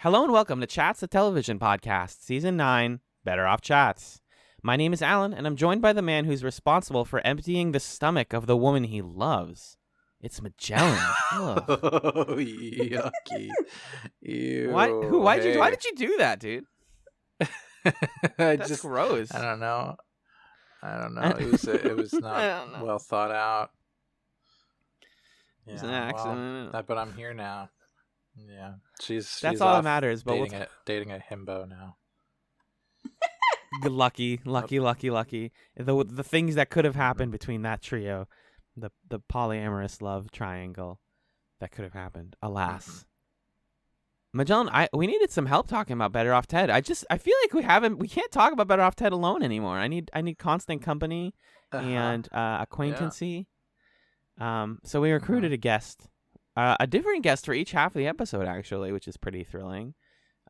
Hello and welcome to Chatz, the television podcast, Season 9, Better Off Chatz. My name is Alan, and I'm joined by the man who's responsible for emptying the stomach of the woman he loves. It's Magellan. Ugh. Oh, yucky. Ew. Why did you do that, dude? That's gross. I don't know. It was not well thought out. It's an accident. But I'm here now. Yeah, she's all that matters. But dating a himbo now. Lucky. The things that could have happened between that trio, the polyamorous love triangle, that could have happened. Alas, Magellan, we needed some help talking about Better Off Ted. I feel like we can't talk about Better Off Ted alone anymore. I need constant company and acquaintancy. Yeah. So we recruited a guest. A different guest for each half of the episode, actually, which is pretty thrilling.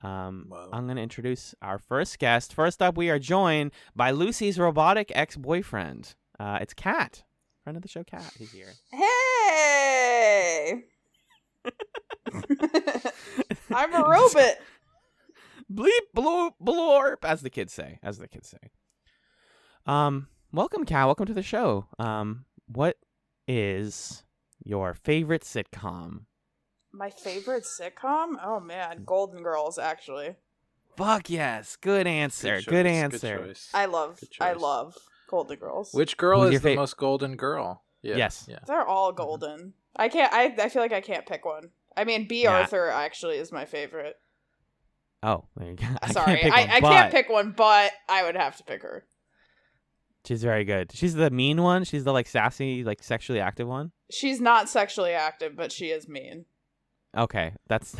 I'm going to introduce our first guest. First up, we are joined by Lucy's robotic ex-boyfriend. It's Kat, friend of the show. Kat, he's here. Hey! I'm a robot. Bleep, bloop, blorp, as the kids say. Welcome, Kat. Welcome to the show. What is your favorite sitcom? My favorite sitcom? Oh man, Golden Girls, actually. Fuck yes. Good answer. Good answer. Good choice. I love Golden Girls. Which girl is the most golden girl? Yeah. Yes. Yeah. They're all golden. I feel like I can't pick one. I mean, B. Arthur actually is my favorite. Oh, there you go. Sorry, I can't pick one, but I would have to pick her. She's very good. She's the mean one. She's the sassy, sexually active one. She's not sexually active, but she is mean. Okay, that's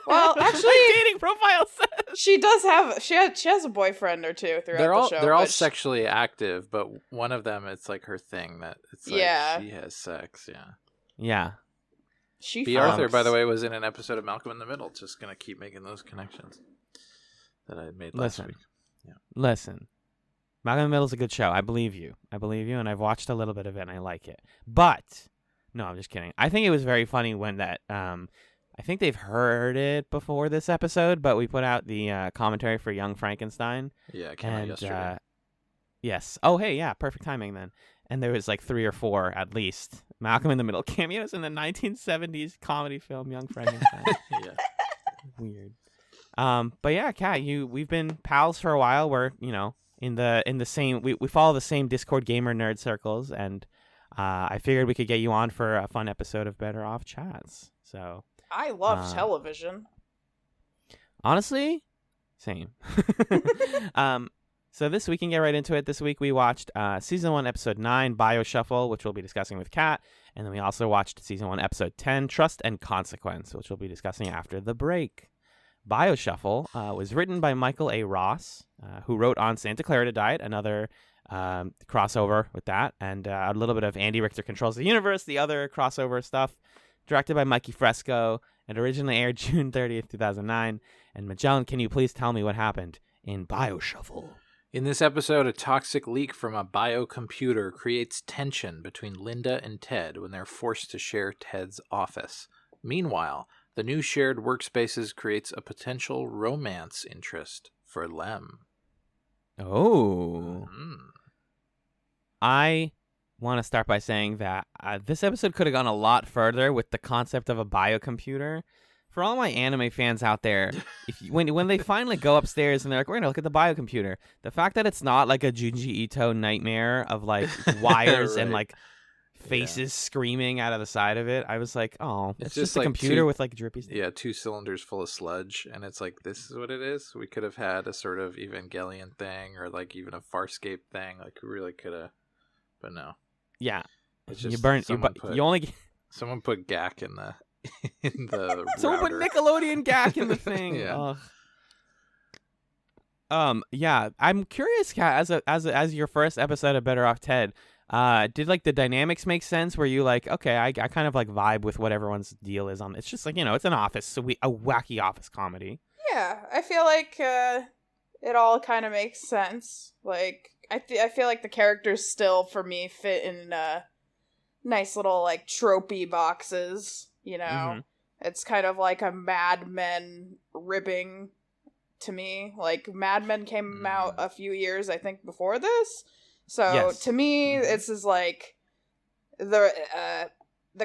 well, actually, dating profile says she does have she has a boyfriend or two throughout the show. They're all sexually active, but one of them, it's like her thing that it's like she has sex. Yeah. B. Arthur, by the way, was in an episode of Malcolm in the Middle. Just gonna keep making those connections that I made last week. Yeah. Listen. Malcolm in the Middle is a good show. I believe you, and I've watched a little bit of it, and I like it. But, no, I'm just kidding. I think it was very funny when that, I think they've heard it before this episode, but we put out the commentary for Young Frankenstein. Yeah, it came out yesterday. Yes. Oh, hey, yeah, perfect timing then. And there was 3 or 4, at least, Malcolm in the Middle cameos in the 1970s comedy film Young Frankenstein. Yeah. Weird. But yeah, Kat, we've been pals for a while. We're, in the same we follow the same Discord gamer nerd circles, and I figured we could get you on for a fun episode of Better Off Chatz. So I love television. Honestly, same. So this we can get right into it. This week we watched season 1 episode 9 Bioshuffle, which we'll be discussing with Kat, and then we also watched season 1 episode 10 Trust and Consequence, which we'll be discussing after the break. Bioshuffle was written by Michael A. Ross, who wrote on Santa Clarita Diet, another crossover with that, and a little bit of Andy Richter Controls the Universe, the other crossover stuff. Directed by Mikey Fresco, and originally aired June 30th, 2009. And Magellan, can you please tell me what happened in Bioshuffle? In this episode, a toxic leak from a biocomputer creates tension between Linda and Ted when they're forced to share Ted's office. Meanwhile, the new shared workspaces creates a potential romance interest for Lem. Oh. I want to start by saying that this episode could have gone a lot further with the concept of a biocomputer. For all my anime fans out there, when they finally go upstairs and they're like, we're going to look at the biocomputer, the fact that it's not like a Junji Ito nightmare of wires right. and faces screaming out of the side of it. I was like, oh, it's just a computer with drippy stuff. Yeah, 2 cylinders full of sludge, and it's like, this is what it is? We could have had a sort of Evangelion thing, or even a Farscape thing. We really could have, but no. Yeah. It's just someone put GAC in the someone put Nickelodeon GAC in the thing. Yeah. Yeah, I'm curious, Kat, as your first episode of Better Off Ted, did the dynamics make sense? Were you okay, I kind of vibe with what everyone's deal is on? It's just it's an office, so a wacky office comedy. Yeah, I feel like it all kind of makes sense. I feel like the characters still for me fit in nice little tropey boxes. Mm-hmm. It's kind of like a Mad Men ribbing to me. Like Mad Men came out a few years, I think, before this. So Yes. to me, this is like the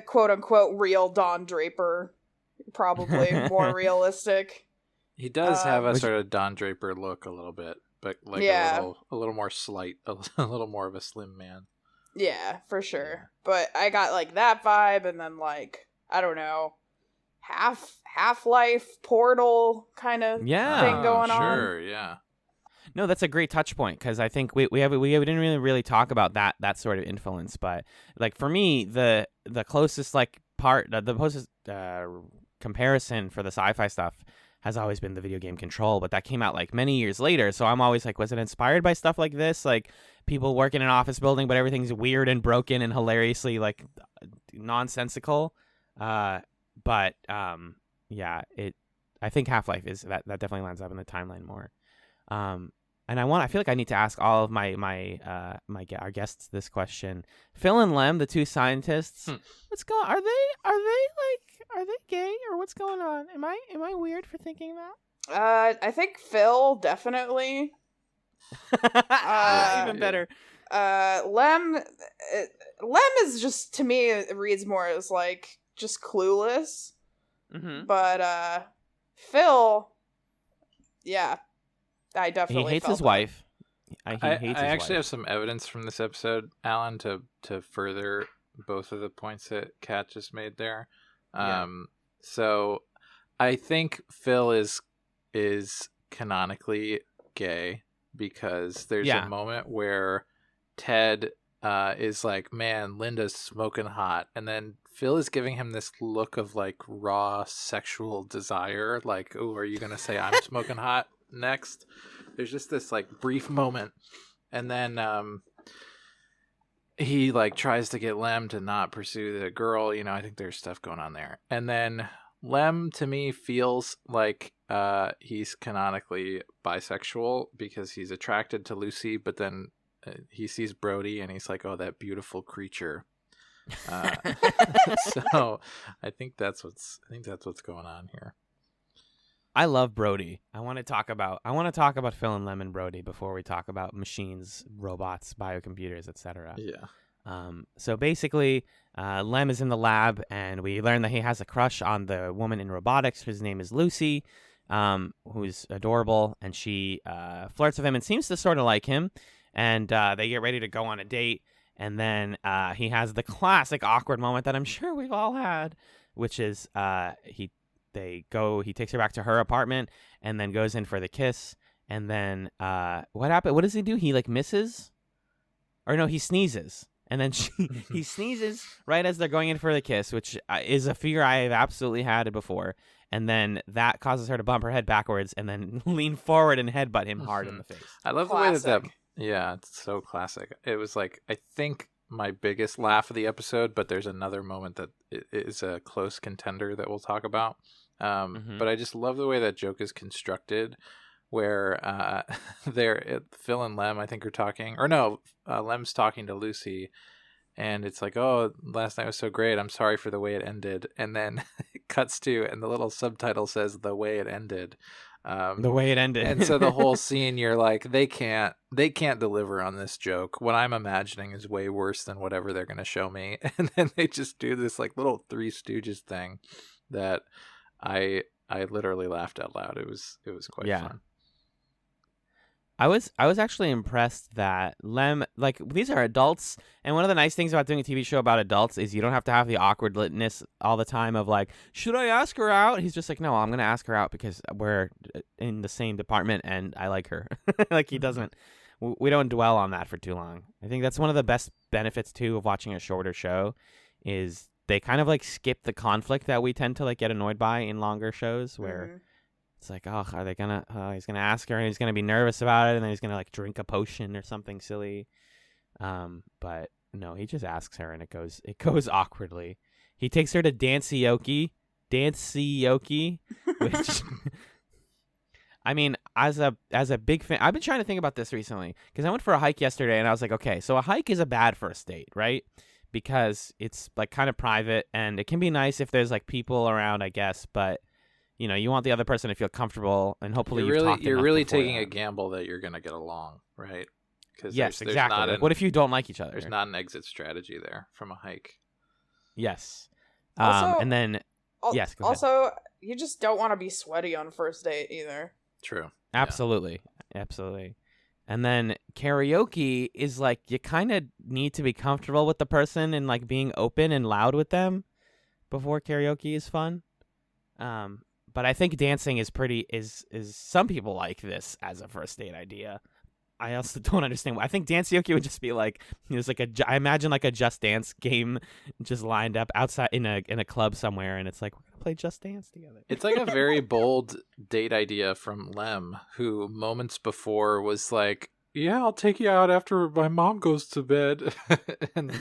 quote unquote real Don Draper, probably more realistic. He does have a Which- sort of Don Draper look a little bit, but like Yeah. a little more slight, a little more of a slim man. Yeah, for sure. But I got like that vibe, and then like I don't know, Half-Life Portal kind of thing going on. Sure, yeah. No, that's a great touch point because I think we didn't really talk about that sort of influence, but like for me the closest like part the closest comparison for the sci-fi stuff has always been the video game Control, but that came out like many years later, so I'm always like, was it inspired by stuff like this, like people work in an office building but everything's weird and broken and hilariously like nonsensical, but yeah, I think Half-Life is that definitely lines up in the timeline more. And I feel like I need to ask all of our guests this question. Phil and Lem, the two scientists, what's going? Are they gay or what's going on? Am I weird for thinking that? I think Phil definitely. Even better. Lem is just, to me, it reads more as like just clueless. Mm-hmm. But Phil, yeah. I definitely he hates felt his that. wife. I hates his actually have wife. some evidence from this episode, Alan, to further both of the points that Kat just made there. Yeah. So I think Phil is canonically gay because there's a moment where Ted is like, man, Linda's smoking hot, and then Phil is giving him this look of like raw sexual desire, like, oh, are you gonna say I'm smoking hot next? There's just this like brief moment, and then he like tries to get Lem to not pursue the girl. I think there's stuff going on there, and then Lem to me feels like he's canonically bisexual because he's attracted to Lucy, but then he sees Brody and he's like, oh, that beautiful creature. So I think that's what's going on here. I love Brody. I want to talk about Phil and Lem and Brody before we talk about machines, robots, biocomputers, etc. Yeah. So basically, Lem is in the lab, and we learn that he has a crush on the woman in robotics, whose name is Lucy, who's adorable, and she flirts with him and seems to sort of like him. And they get ready to go on a date, and then he has the classic awkward moment that I'm sure we've all had, which is he takes her back to her apartment and then goes in for the kiss, and then what happened? What does he do? He like misses, or no, he sneezes, and then he sneezes right as they're going in for the kiss, which is a fear I have absolutely had before. And then that causes her to bump her head backwards and then lean forward and headbutt him hard in the face. I love Classic. the way that yeah, it's so classic. It was like, I think my biggest laugh of the episode, but there's another moment that is a close contender that we'll talk about. But I just love the way that joke is constructed, where Phil and Lem, I think, are talking, or no, Lem's talking to Lucy, and it's like, oh, last night was so great, I'm sorry for the way it ended, and then it cuts to, and the little subtitle says the way it ended. The way it ended. And so the whole scene, you're like, they can't deliver on this joke. What I'm imagining is way worse than whatever they're going to show me. And then they just do this like little Three Stooges thing that I literally laughed out loud. It was quite fun. I was actually impressed that Lem, like, these are adults, and one of the nice things about doing a TV show about adults is you don't have to have the awkwardness all the time of like, should I ask her out? He's just like, no, I'm gonna ask her out because we're in the same department and I like her. Like, he doesn't. We don't dwell on that for too long. I think that's one of the best benefits too of watching a shorter show, is they kind of like skip the conflict that we tend to like get annoyed by in longer shows where. It's like, oh, are they gonna? He's gonna ask her, and he's gonna be nervous about it, and then he's gonna like drink a potion or something silly. But no, he just asks her, and it goes awkwardly. He takes her to Danceyoki, which I mean, as a big fan, I've been trying to think about this recently because I went for a hike yesterday, and I was like, okay, so a hike is a bad first date, right? Because it's like kind of private, and it can be nice if there's like people around, I guess, but you want the other person to feel comfortable, and hopefully you're really taking a that. gamble that you're gonna get along, right? Because Yes, exactly. Like, what if you don't like each other? There's not an exit strategy there from a hike. Yes. Also, and then yes. Go ahead. Also, you just don't want to be sweaty on first date either. True. Absolutely. Absolutely. And then karaoke is like you kind of need to be comfortable with the person and like being open and loud with them before karaoke is fun. But I think dancing is some people like this as a first date idea. I also don't understand why. I think karaoke would just be like there's like I imagine like a Just Dance game just lined up outside in a club somewhere, and it's like we're gonna play Just Dance together. It's like a very bold date idea from Lem, who moments before was like, "Yeah, I'll take you out after my mom goes to bed," and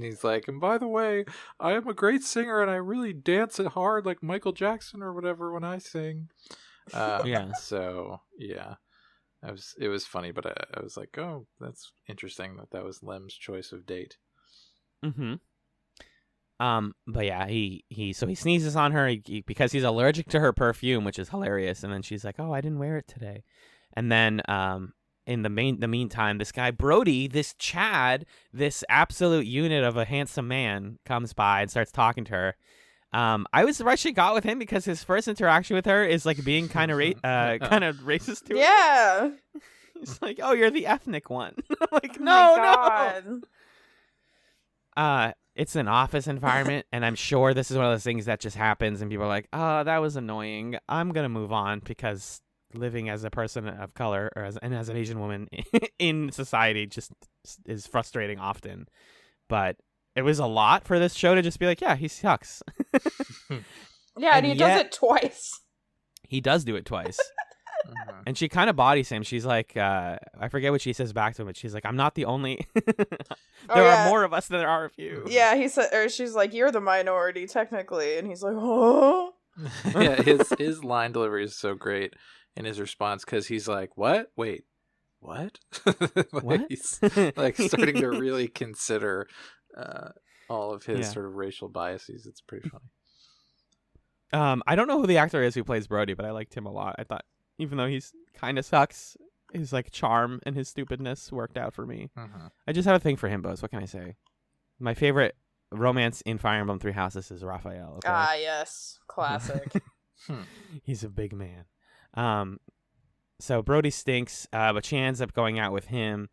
he's like, "And by the way, I am a great singer, and I really dance it hard like Michael Jackson or whatever when I sing." Yeah. So yeah. It was funny, but I was like, oh, that's interesting that was Lem's choice of date. Mm-hmm. But yeah, he sneezes on her because he's allergic to her perfume, which is hilarious. And then she's like, oh, I didn't wear it today. And then in the meantime, this guy Brody, this Chad, this absolute unit of a handsome man comes by and starts talking to her. I was surprised she got with him because his first interaction with her is like being kind of racist to her. Yeah. He's like, "Oh, you're the ethnic one." I'm like, No. It's an office environment, and I'm sure this is one of those things that just happens, and people are like, "Oh, that was annoying. I'm gonna move on," because living as a person of color as an Asian woman in society just is frustrating often. But it was a lot for this show to just be like, yeah, he sucks. Yeah, and he does it twice. He does do it twice. And she kind of bodies him. She's like, I forget what she says back to him, but she's like, I'm not the only. There are more of us than there are of you. Yeah, he said, or she's like, you're the minority technically, and he's like, oh. Yeah, his line delivery is so great in his response because he's like, what? Wait, what? What? He's like starting to really consider all of his sort of racial biases. It's pretty funny. I don't know who the actor is who plays Brody, but I liked him a lot. I thought, even though he's kind of sucks, his like charm and his stupidness worked out for me. I just have a thing for himbos. What can I say? My favorite romance in Fire Emblem Three Houses is Raphael. Okay? Ah, yes, classic. He's a big man. So Brody stinks, but she ends up going out with him.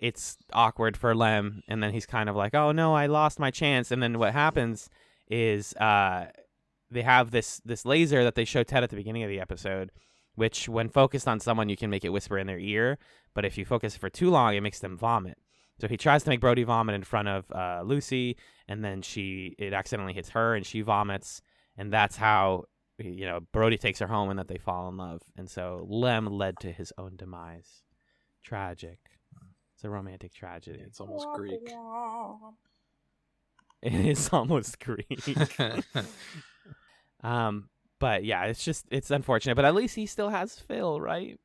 It's awkward for Lem, and then he's kind of like, oh no, I lost my chance. And then what happens is they have this laser that they show Ted at the beginning of the episode, which when focused on someone, you can make it whisper in their ear, but if you focus for too long, it makes them vomit. So he tries to make Brody vomit in front of Lucy, and then it accidentally hits her, and she vomits, and that's how Brody takes her home, and that they fall in love. And so Lem led to his own demise. Tragic. It's a romantic tragedy. It's almost Greek. It is almost Greek. But yeah, it's unfortunate. But at least he still has Phil, right?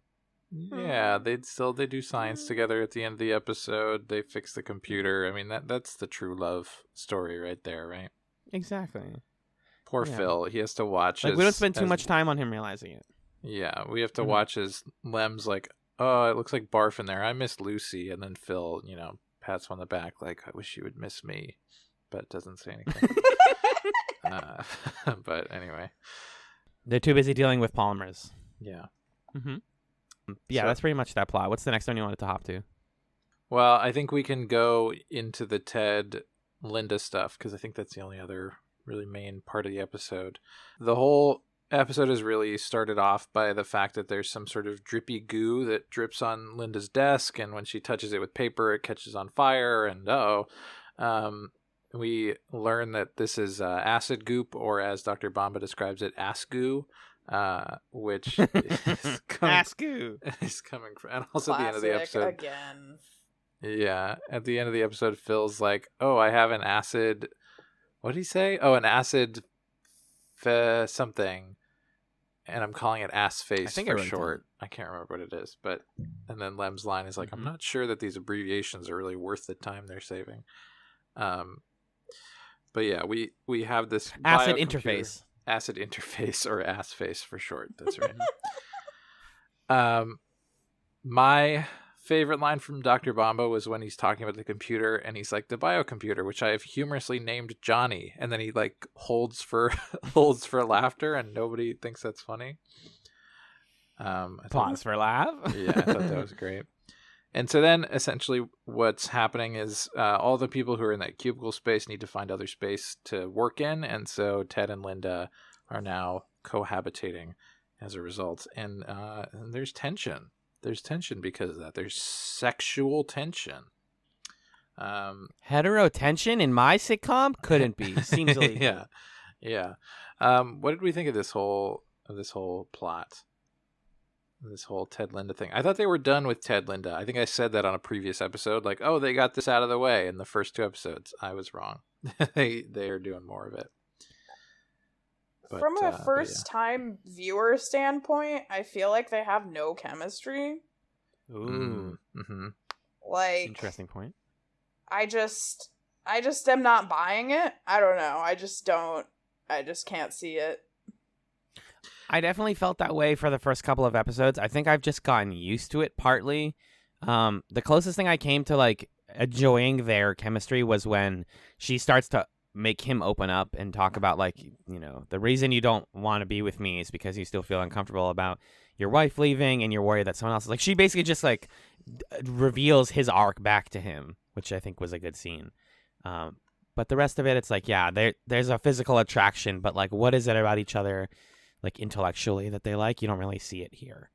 Yeah, they do science together at the end of the episode. They fix the computer. I mean, that's the true love story right there, right? Exactly. Poor Phil. He has to watch. We don't spend too much time on him realizing it. Yeah, we have to watch as Lem's like, oh, it looks like barf in there. I miss Lucy. And then Phil, pats him on the back like, I wish you would miss me. But doesn't say anything. But anyway. They're too busy dealing with polymers. Yeah. Yeah, So, that's pretty much that plot. What's the next one you wanted to hop to? Well, I think we can go into the Ted Linda stuff because I think that's the only other really main part of the episode. The whole episode is really started off by the fact that there's some sort of drippy goo that drips on Linda's desk, and when she touches it with paper, it catches on fire, and we learn that this is acid goop, or as Dr. Bamba describes it, ass goo, which is coming from, and also at the end of the episode again. Yeah, at the end of the episode, Phil's like, "Oh, I have an acid." What did he say? Oh, an acid something, and I'm calling it ass face for short. I can't remember what it is, but and then Lem's line is like, "I'm not sure that these abbreviations are really worth the time they're saving." But yeah, we have this acid interface. acid interface, or ass face for short. That's right. My favorite line from Dr. Bombo was when he's talking about the computer and he's like, the biocomputer, which I have humorously named Johnny, and then he like holds for laughter, and nobody thinks that's funny. Pause for laugh. Yeah, I thought that was great. And so then essentially what's happening is all the people who are in that cubicle space need to find other space to work in, and so Ted and Linda are now cohabitating as a result. And there's tension. There's tension because of that. There's sexual tension. Hetero tension in my sitcom couldn't be. Seems illegal. Yeah. What did we think of this whole plot? This whole Ted Linda thing. I thought they were done with Ted Linda. I think I said that on a previous episode. Like, oh, they got this out of the way in the first 2 episodes. I was wrong. they are doing more of it. But, from a first-time viewer standpoint, I feel like they have no chemistry. Ooh. Mm-hmm. Like, interesting point. I just am not buying it. I don't know. I just can't see it. I definitely felt that way for the first couple of episodes. I think I've just gotten used to it partly. The closest thing I came to like enjoying their chemistry was when she starts to make him open up and talk about like, you know, the reason you don't want to be with me is because you still feel uncomfortable about your wife leaving and you're worried that someone else is like, she basically just like reveals his arc back to him, which I think was a good scene. But the rest of it, it's like, yeah, there's a physical attraction, but like, what is it about each other, like intellectually, that they like? You don't really see it here.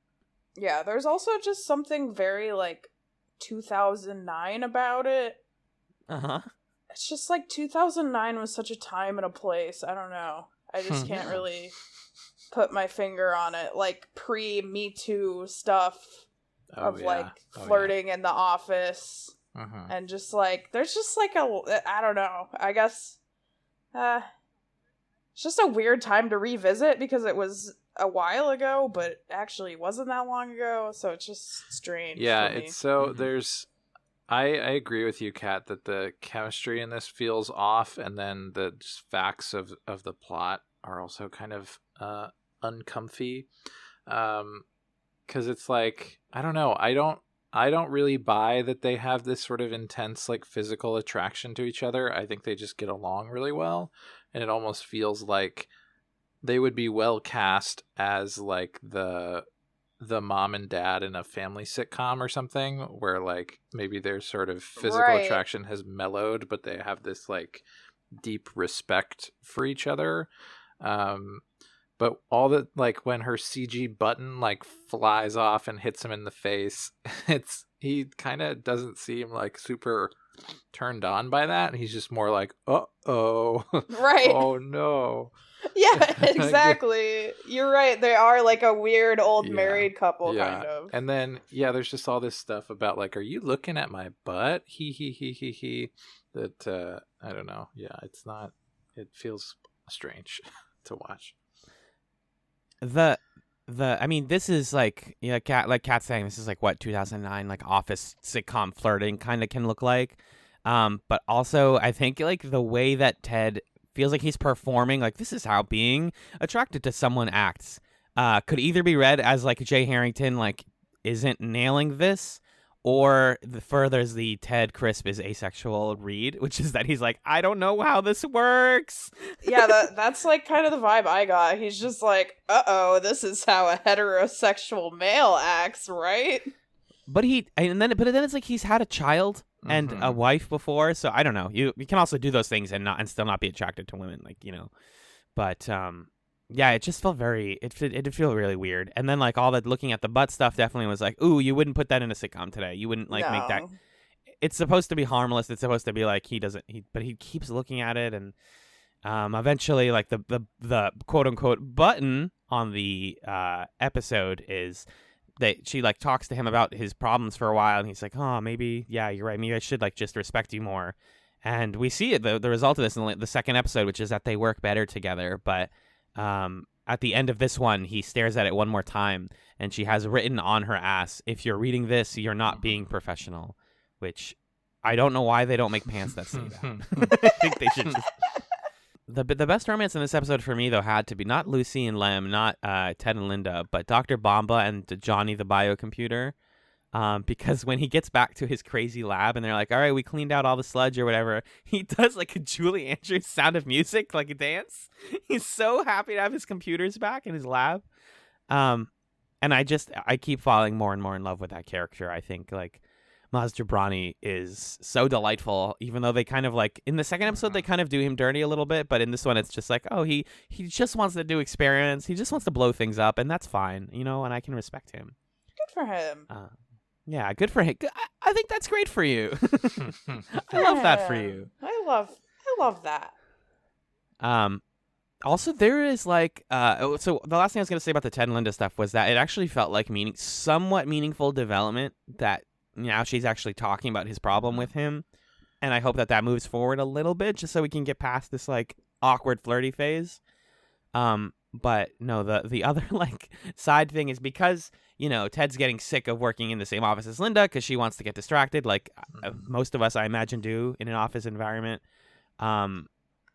Yeah, there's also just something very like 2009 about it. It's just like 2009 was such a time and a place. I don't know. I just can't really put my finger on it. Like pre-Me Too stuff flirting in the office. And just like, there's just like I don't know. I guess it's just a weird time to revisit because it was a while ago, but it actually wasn't that long ago. So it's just strange. Yeah, for me. it's so there's. I agree with you, Kat, that the chemistry in this feels off, and then the just facts of the plot are also kind of uncomfy. Because it's like, I don't know, I don't really buy that they have this sort of intense like physical attraction to each other. I think they just get along really well, and it almost feels like they would be well cast as like the mom and dad in a family sitcom or something, where like maybe their sort of physical attraction has mellowed, but they have this like deep respect for each other. But all that, like when her CG button like flies off and hits him in the face, he kind of doesn't seem like super turned on by that. He's just more like, uh-oh. Right. Oh no. Yeah, exactly. You're right. They are like a weird old married couple, kind of. And then, there's just all this stuff about like, are you looking at my butt? He. That, I don't know. Yeah, it's not, it feels strange to watch. I mean, this is like, you know, Kat's saying, this is like what 2009 like office sitcom flirting kind of can look like. But also I think like the way that Ted feels like he's performing, like this is how being attracted to someone acts, could either be read as like Jay Harrington like isn't nailing this, or furthers the Ted Crisp is asexual read, which is that he's like, I don't know how this works. Yeah, that's like kind of the vibe I got. He's just like, this is how a heterosexual male acts, right? But then it's like he's had a child and a wife before, so I don't know. You can also do those things and still not be attracted to women, like, you know. But yeah, it just felt it did feel really weird. And then like all that looking at the butt stuff definitely was like, ooh, you wouldn't put that in a sitcom today. You wouldn't like make that. It's supposed to be harmless. It's supposed to be like but he keeps looking at it, and eventually like the quote unquote button on the episode is that she like talks to him about his problems for a while, and he's like, oh, maybe, yeah, you're right. Maybe I should like just respect you more. And we see it, the result of this in the second episode, which is that they work better together. But at the end of this one, he stares at it one more time, and she has written on her ass, if you're reading this, you're not being professional, which I don't know why they don't make pants that say that. I think they should just... The best romance in this episode for me though had to be not Lucy and Lem, not Ted and Linda, but Dr. Bomba and Johnny the biocomputer. Because when he gets back to his crazy lab and they're like, all right, we cleaned out all the sludge or whatever, he does like a Julie Andrews Sound of Music, like a dance. He's so happy to have his computers back in his lab. And I keep falling more and more in love with that character. I think like Maz Jobrani is so delightful, even though they kind of like in the second episode, they kind of do him dirty a little bit. But in this one, it's just like, oh, he just wants to do experiments. He just wants to blow things up. And that's fine, and I can respect him. Good for him. Yeah, good for him. I think that's great for you. I love that for you. I love that. Also, there is like, so the last thing I was going to say about the Ted and Linda stuff was that it actually felt like somewhat meaningful development that now she's actually talking about his problem with him. And I hope that moves forward a little bit just so we can get past this like awkward flirty phase. But no, the other like side thing is because, Ted's getting sick of working in the same office as Linda because she wants to get distracted, like most of us, I imagine, do in an office environment.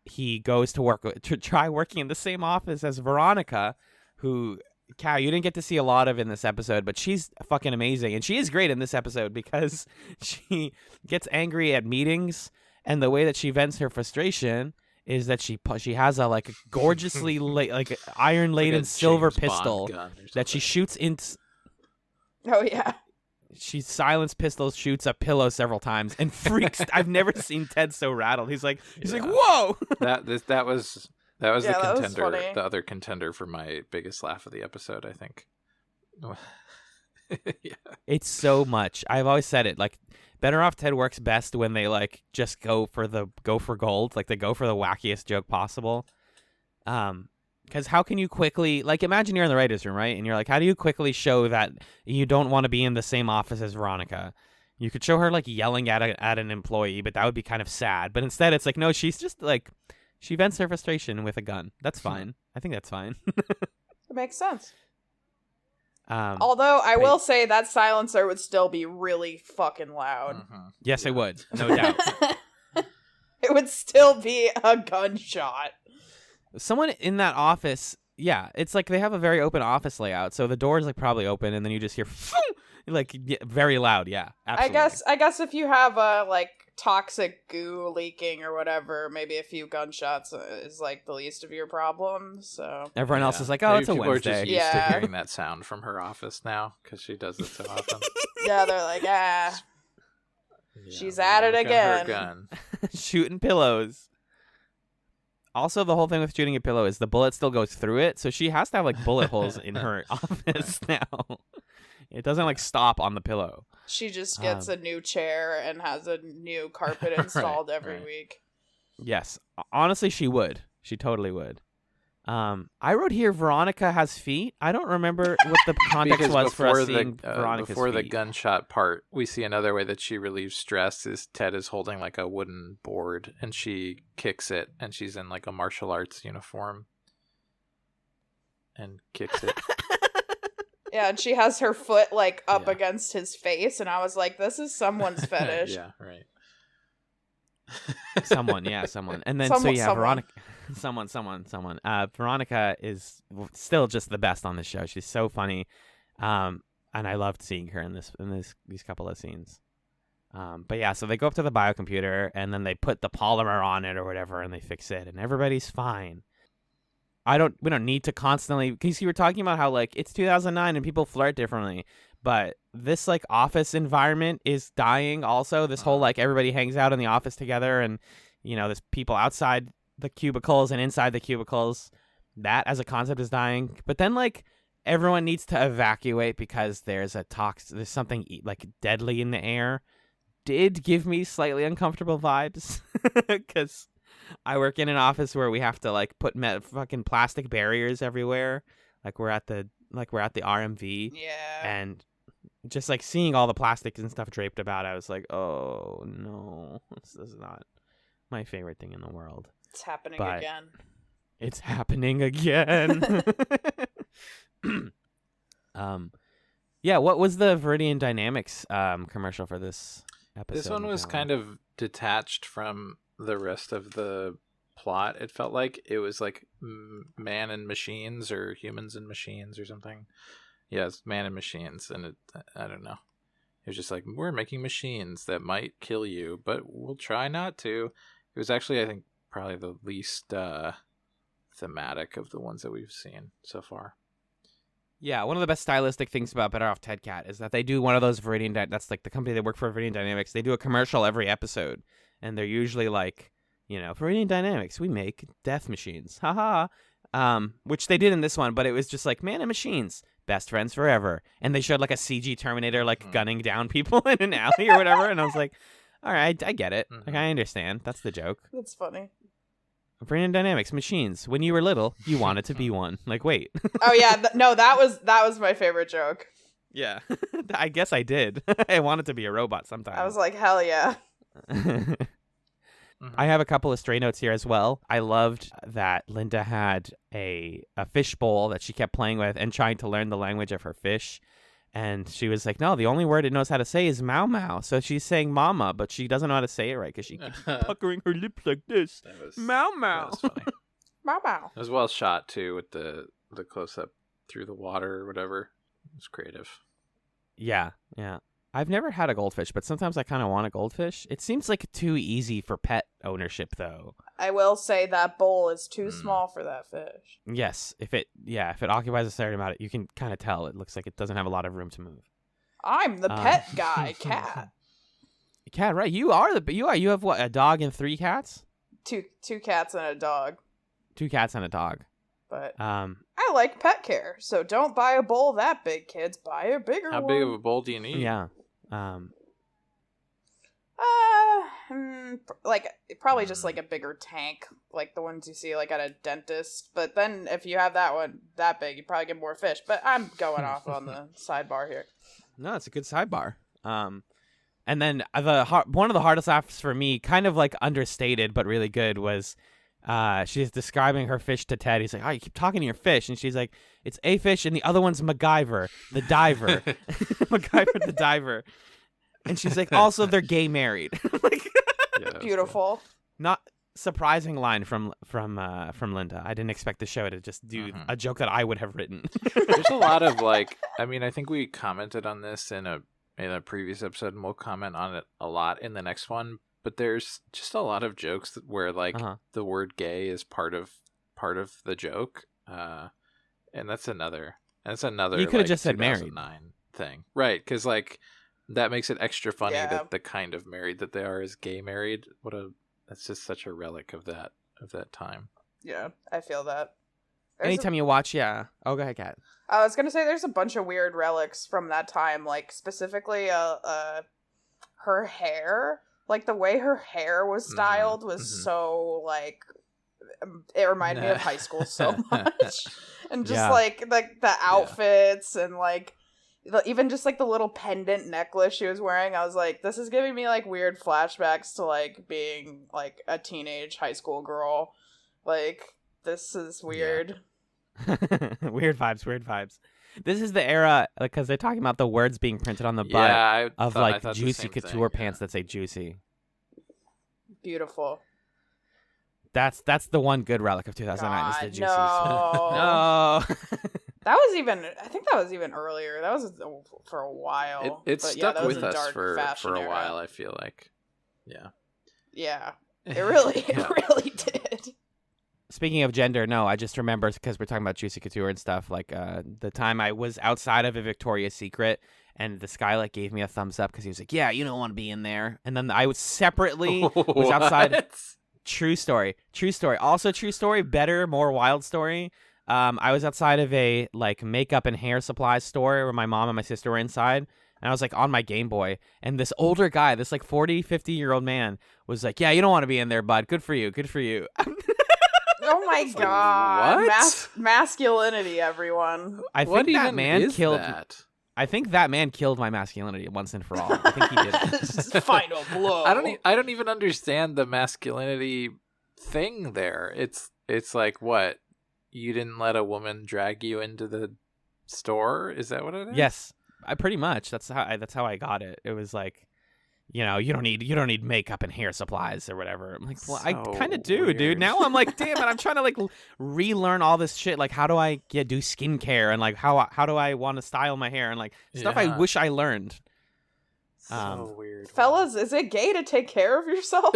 He goes to try working in the same office as Veronica, who, Cal, you didn't get to see a lot of in this episode, but she's fucking amazing. And she is great in this episode because she gets angry at meetings, and the way that she vents her frustration is that she has a gorgeously like iron laden silver pistol that she shoots into. Oh yeah. She silenced pistols, shoots a pillow several times, and freaks. I've never seen Ted so rattled. He's like, whoa. That was the contender, was the other contender for my biggest laugh of the episode, I think. Yeah. It's so much. I've always said it. Like, Better Off Ted works best when they like just go for gold. Like they go for the wackiest joke possible. Because how can you quickly, like, imagine you're in the writer's room, right? And you're like, how do you quickly show that you don't want to be in the same office as Veronica? You could show her like yelling at an employee, but that would be kind of sad. But instead, it's like, no, she's just like, she vents her frustration with a gun. That's fine. I think that's fine. It makes sense. Although I will say that silencer would still be really fucking loud. Mm-hmm. Yes, it would. No doubt. It would still be a gunshot. Someone in that office, yeah, it's like they have a very open office layout, so the door's like probably open, and then you just hear like very loud. Yeah, absolutely. I guess if you have a like toxic goo leaking or whatever, maybe a few gunshots is like the least of your problems. So everyone else is like, oh, maybe it's a people Wednesday. are just used to hearing that sound from her office now because she does it so often. Yeah, they're like, Yeah, she's at it again. Her gun. Shooting pillows. Also, the whole thing with shooting a pillow is the bullet still goes through it, so she has to have like bullet holes in her office now. It doesn't like stop on the pillow. She just gets a new chair and has a new carpet installed every week. Yes, honestly, she would. She totally would. I wrote here Veronica has feet. I don't remember what the context was for us seeing Veronica's before feet. the gunshot part, we see another way that she relieves stress is Ted is holding like a wooden board and she kicks it and she's in like a martial arts uniform and kicks it. Yeah, and she has her foot like up against his face, and I was like, this is someone's fetish. Yeah, right. Someone. And then Veronica. Someone. Veronica is still just the best on the show. She's so funny, and I loved seeing her in these couple of scenes. But yeah, so they go up to the biocomputer and then they put the polymer on it or whatever, and they fix it, and everybody's fine. We don't need to constantly, because you were talking about how like it's 2009 and people flirt differently, but this like office environment is dying also. This whole like everybody hangs out in the office together, and there's people outside the cubicles and inside the cubicles. That as a concept is dying. But then like everyone needs to evacuate because there's something like deadly in the air. Did give me slightly uncomfortable vibes because I work in an office where we have to like put fucking plastic barriers everywhere. Like we're at the RMV. Yeah. And just like seeing all the plastic and stuff draped about, I was like, oh no, this is not my favorite thing in the world. It's happening again. It's happening again. Yeah, what was the Viridian Dynamics commercial for this episode? This one was kind of detached from the rest of the plot. It felt like it was like man and machines, or humans and machines, or something. Yes, man and machines, and I don't know. It was just like, we're making machines that might kill you, but we'll try not to. It was actually, I think, probably the least thematic of the ones that we've seen so far. Yeah, one of the best stylistic things about Better Off Ted Cat is that they do one of those Viridian. That's like the company that work for Viridian Dynamics. They do a commercial every episode, and they're usually like, Viridian Dynamics, we make death machines, haha. Which they did in this one, but it was just like man and machines, best friends forever, and they showed like a CG Terminator like gunning down people in an alley or whatever, and I was like, all right, I get it, like I understand. That's the joke. That's funny. Viridian Dynamics machines. When you were little, you wanted to be one. Like, wait. Oh yeah, no, that was my favorite joke. Yeah, I guess I did. I wanted to be a robot sometimes. I was like, hell yeah. I have a couple of stray notes here as well. I loved that Linda had a fish bowl that she kept playing with and trying to learn the language of her fish. And she was like, no, the only word it knows how to say is Mau Mau. So she's saying mama, but she doesn't know how to say it right because she keeps puckering her lips like this. Mau Mau. That was funny. Mau Mau. It was well shot, too, with the close-up through the water or whatever. It was creative. Yeah. I've never had a goldfish, but sometimes I kind of want a goldfish. It seems like too easy for pet ownership, though. I will say that bowl is too small for that fish. Yes, if it occupies a certain amount, you can kind of tell. It looks like it doesn't have a lot of room to move. I'm the pet guy, cat. Cat, right? You have what? A dog and 3 cats? Two cats and a dog. 2 cats and a dog. But I like pet care, so don't buy a bowl that big, kids. Buy a bigger one. How big of a bowl do you need? Yeah. Like probably just like a bigger tank, like the ones you see like at a dentist. But then if you have that one that big, you probably get more fish. But I'm going off on the sidebar here. No, it's a good sidebar. And then one of the hardest laughs for me, kind of like understated but really good, was she's describing her fish to Ted. He's like, oh, you keep talking to your fish. And she's like, it's a fish and the other one's MacGyver, the diver. MacGyver, the diver. And she's like, also, they're gay married. Like, Yeah, beautiful. Not surprising line from Linda. I didn't expect the show to just do a joke that I would have written. There's a lot of I think we commented on this in a previous episode, and we'll comment on it a lot in the next one. But there's just a lot of jokes where the word gay is part of the joke, and that's another. You could have just said married thing, right? Because that makes it extra funny that the kind of married that they are is gay married. That's just such a relic of that time. Yeah, I feel that. Anytime you watch, Oh, go ahead, Kat. I was gonna say there's a bunch of weird relics from that time, like specifically her hair. Like the way her hair was styled was so it reminded me of high school so much. And just like the outfits and even just the little pendant necklace she was wearing, I was like, this is giving me weird flashbacks to being a teenage high school girl. This is weird. Weird vibes. This is the era, because they're talking about the words being printed on the butt of juicy couture pants that say juicy. Beautiful. That's the one good relic of 2009 is the juicy. No. I think that was even earlier. That was for a while. It stuck with us for a while, I feel like. Yeah. Yeah. It really did. Speaking of gender, no, I just remember, because we're talking about juicy couture and stuff, the time I was outside of a Victoria's Secret and this guy gave me a thumbs up because he was like, yeah, you don't want to be in there. And then I was separately was outside. True story. Also true story, better, more wild story. I was outside of a makeup and hair supply store where my mom and my sister were inside. And I was on my Game Boy. And this older guy, this 40, 50-year-old man was like, yeah, you don't want to be in there, bud. Good for you. Oh my god! What? Masculinity, everyone. I think that man killed. I think that man killed my masculinity once and for all. I think he did. This is final blow. I don't even understand the masculinity thing there. It's what? You didn't let a woman drag you into the store? Is that what it is? Yes, pretty much. That's how I got it. It was you know, you don't need makeup and hair supplies or whatever. I'm like, well, I So kind of do, weird. dude. Now I'm like, damn it, I'm trying to like relearn all this shit. Like, how do I do skincare and like how do I want to style my hair and like stuff I wish I learned. So weird. Fellas, is it gay to take care of yourself?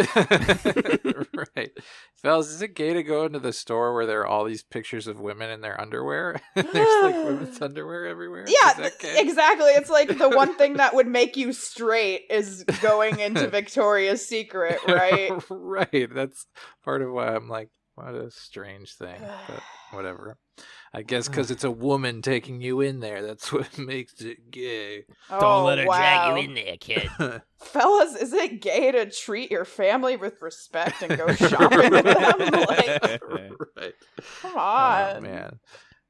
Right. Fellas, is it gay to go into the store where there are all these pictures of women in their underwear? There's like women's underwear everywhere? Yeah, Is that gay? exactly. It's like the one thing that would make you straight is going into Victoria's Secret, right? Right. That's part of why I'm like, what a strange thing. But whatever. I guess because it's a woman taking you in there. That's what makes it gay. Don't let her drag wow. you in there, kid. Fellas, is it gay to treat your family with respect and go shopping with them? Like, Right. come on. Oh, man.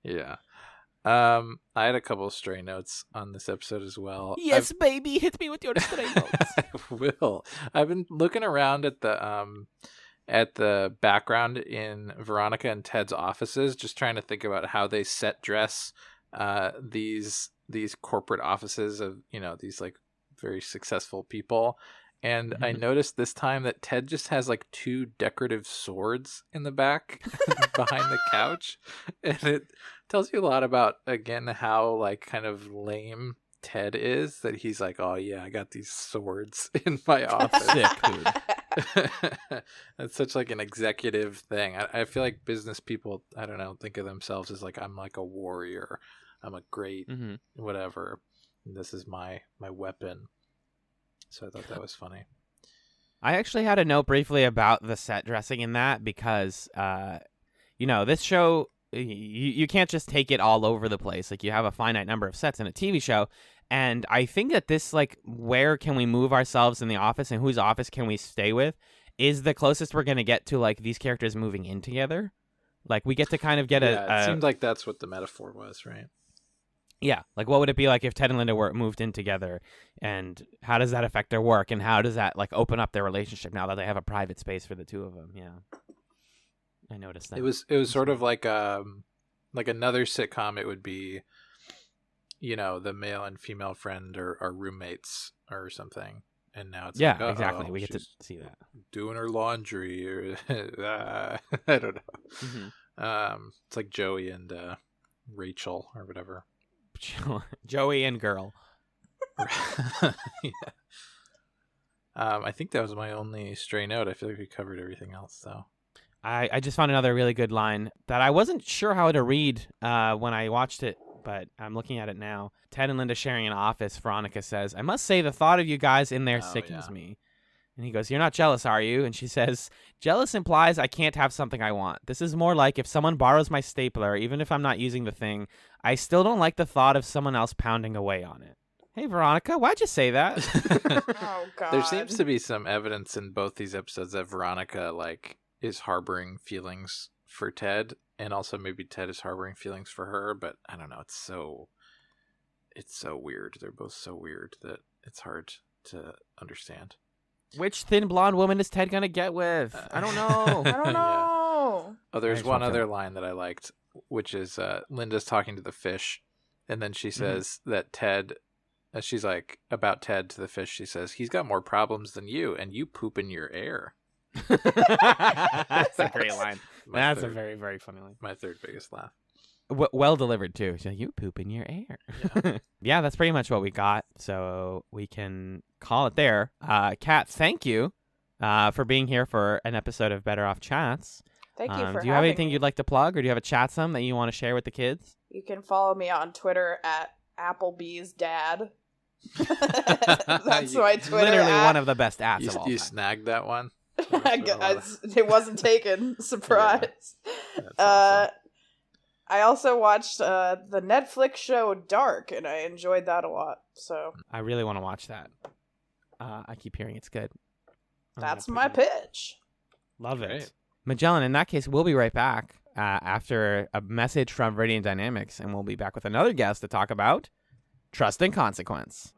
Yeah. I had a couple of stray notes on this episode as well. Yes, baby, hit me with your stray notes. I will. I've been looking around at the background in Veronica and Ted's offices, just trying to think about how they set dress these corporate offices of, you know, these like very successful people. And I noticed this time that Ted just has like 2 decorative swords in the back behind the couch. And it tells you a lot about, again, how like kind of lame Ted is, that he's like, oh yeah, I got these swords in my office. Sick, dude. That's such like an executive thing. I feel like business people, I don't know, think of themselves as like, I'm like a warrior. I'm a great whatever. And this is my weapon. So I thought that was funny. I actually had a note briefly about the set dressing in that because, you know, this show, you can't just take it all over the place. Like, you have a finite number of sets in a TV show. And I think that this, like, where can we move ourselves in the office and whose office can we stay with is the closest we're going to get to, like, these characters moving in together. Like, we get to kind of get it seemed like that's what the metaphor was, right? Yeah, like what would it be like if Ted and Linda moved in together, and how does that affect their work, and how does that like open up their relationship now that they have a private space for the two of them? Yeah, I noticed that. It was sort of like another sitcom. It would be, you know, the male and female friend are roommates or something, and now it's like, exactly. We get to see that doing her laundry, or I don't know. It's like Joey and Rachel or whatever. Joey and girl. Yeah. I think that was my only stray note. I feel like we covered everything else, though. I just found another really good line that I wasn't sure how to read when I watched it, but I'm looking at it now. Ted and Linda sharing an office. Veronica says, "I must say the thought of you guys in there sickens me." And he goes, "You're not jealous, are you?" And she says, "Jealous implies I can't have something I want. This is more like if someone borrows my stapler, even if I'm not using the thing, I still don't like the thought of someone else pounding away on it." Hey, Veronica, why'd you say that? Oh, God. There seems to be some evidence in both these episodes that Veronica, like, is harboring feelings for Ted, and also maybe Ted is harboring feelings for her, but I don't know. It's so weird. They're both so weird that it's hard to understand. Which thin blonde woman is Ted gonna get with? I don't know. I don't know. Oh, there's one other line that I liked, which is Linda's talking to the fish, and then she says that Ted, she's like, about Ted to the fish, she says, "He's got more problems than you, and you poop in your air." That's a great line. That's a very, very funny line. My third biggest laugh. Well delivered, too. So you poop in your air. Yeah. Yeah, that's pretty much what we got. So we can call it there. Kat, thank you for being here for an episode of Better Off Chats. Thank you for having me. Do you have anything you'd like to plug, or do you have a chatsome that you want to share with the kids? You can follow me on Twitter at Applebee's Dad. That's my Twitter Literally at. one of the best apps of all You time. snagged that one? It wasn't taken. Surprise. That's awesome. I also watched the Netflix show Dark, and I enjoyed that a lot. So I really want to watch that. I keep hearing it's good. that's my pitch. Love it. Great. Magellan, in that case, we'll be right back after a message from Viridian Dynamics, and we'll be back with another guest to talk about trust and consequence.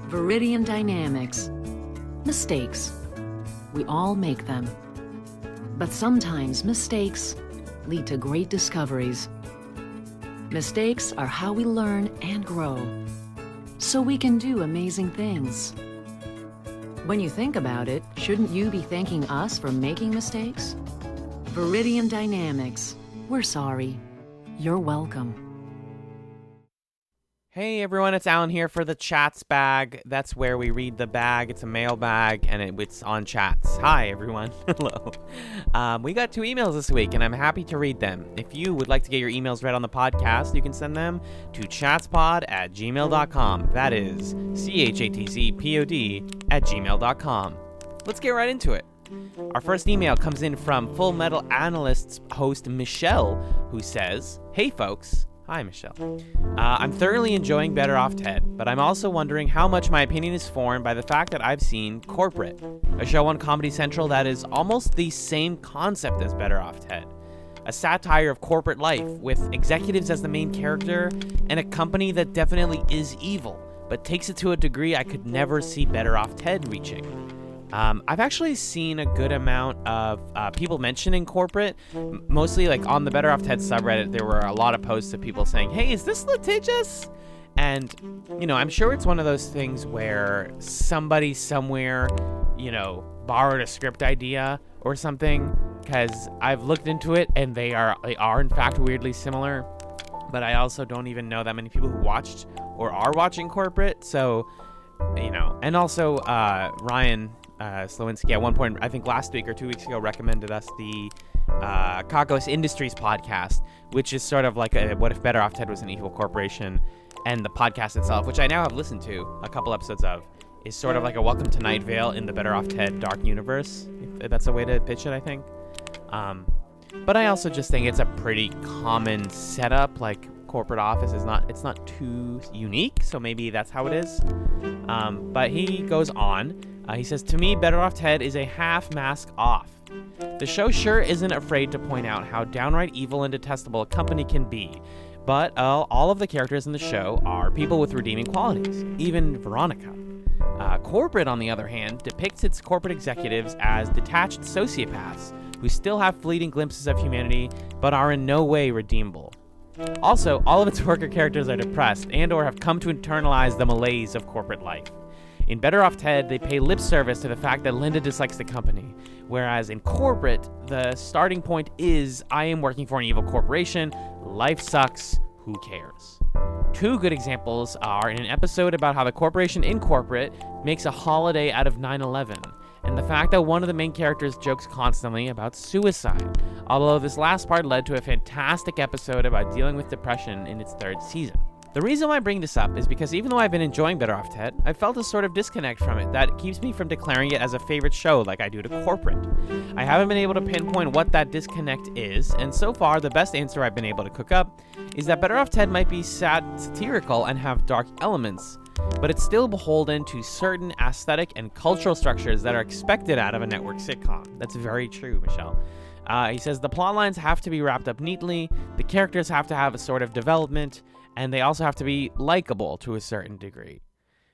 Viridian Dynamics. Mistakes. We all make them. But sometimes mistakes lead to great discoveries. Mistakes are how we learn and grow, so we can do amazing things. When you think about it, shouldn't you be thanking us for making mistakes? Viridian Dynamics. We're sorry. You're welcome. Hey everyone, it's Alan here for the Chatz bag. That's where we read the bag. It's a mail bag, and it's on Chatz. Hi everyone. Hello. We got 2 emails this week, and I'm happy to read them. If you would like to get your emails read on the podcast, you can send them to chatzpod@gmail.com. That is chatzpod@gmail.com. Let's get right into it. Our first email comes in from Full Metal Analysts host Michelle, who says, "Hey folks." Hi, Michelle. I'm thoroughly enjoying Better Off Ted, but I'm also wondering how much my opinion is formed by the fact that I've seen Corporate, a show on Comedy Central that is almost the same concept as Better Off Ted. A satire of corporate life, with executives as the main character, and a company that definitely is evil, but takes it to a degree I could never see Better Off Ted reaching. I've actually seen a good amount of people mentioning Corporate, mostly like on the Better Off Ted subreddit. There were a lot of posts of people saying, "Hey, is this litigious?" And, I'm sure it's one of those things where somebody somewhere, borrowed a script idea or something, because I've looked into it and they are in fact weirdly similar. But I also don't even know that many people who watched or are watching Corporate. So, and also Ryan Slowinski at one point, I think last week or 2 weeks ago, recommended us the Kakos Industries podcast, which is sort of like a what if Better Off Ted was an evil corporation. And the podcast itself, which I now have listened to a couple episodes of, is sort of like a Welcome to Night Vale in the Better Off Ted dark universe. If that's a way to pitch it, I think. But I also just think it's a pretty common setup. Like, corporate office is not too unique, so maybe that's how it is. But he goes on. He says, "To me, Better Off Ted is a half mask off. The show sure isn't afraid to point out how downright evil and detestable a company can be, but all of the characters in the show are people with redeeming qualities, even Veronica. Corporate, on the other hand, depicts its corporate executives as detached sociopaths who still have fleeting glimpses of humanity, but are in no way redeemable. Also, all of its worker characters are depressed and or have come to internalize the malaise of corporate life. In Better Off Ted, they pay lip service to the fact that Linda dislikes the company, whereas in Corporate, the starting point is, I am working for an evil corporation, life sucks, who cares? 2 good examples are in an episode about how the corporation in Corporate makes a holiday out of 9/11, and the fact that one of the main characters jokes constantly about suicide, although this last part led to a fantastic episode about dealing with depression in its 3rd season. The reason why I bring this up is because even though I've been enjoying Better Off Ted, I felt a sort of disconnect from it that keeps me from declaring it as a favorite show like I do to Corporate. I haven't been able to pinpoint what that disconnect is, and so far the best answer I've been able to cook up is that Better Off Ted might be satirical and have dark elements, but it's still beholden to certain aesthetic and cultural structures that are expected out of a network sitcom. That's very true, Michelle. He says the plot lines have to be wrapped up neatly, the characters have to have a sort of development, and they also have to be likable to a certain degree.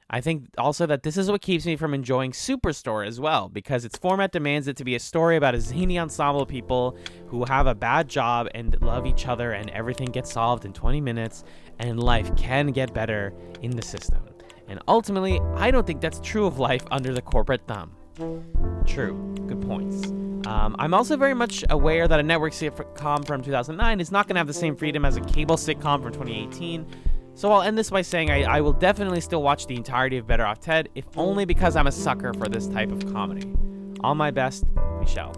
I think also that this is what keeps me from enjoying Superstore as well, because its format demands it to be a story about a zany ensemble of people who have a bad job and love each other, and everything gets solved in 20 minutes, and life can get better in the system. And ultimately, I don't think that's true of life under the corporate thumb. True. Good points. I'm also very much aware that a network sitcom from 2009 is not going to have the same freedom as a cable sitcom from 2018. So I'll end this by saying I will definitely still watch the entirety of Better Off Ted, if only because I'm a sucker for this type of comedy. All my best, Michelle.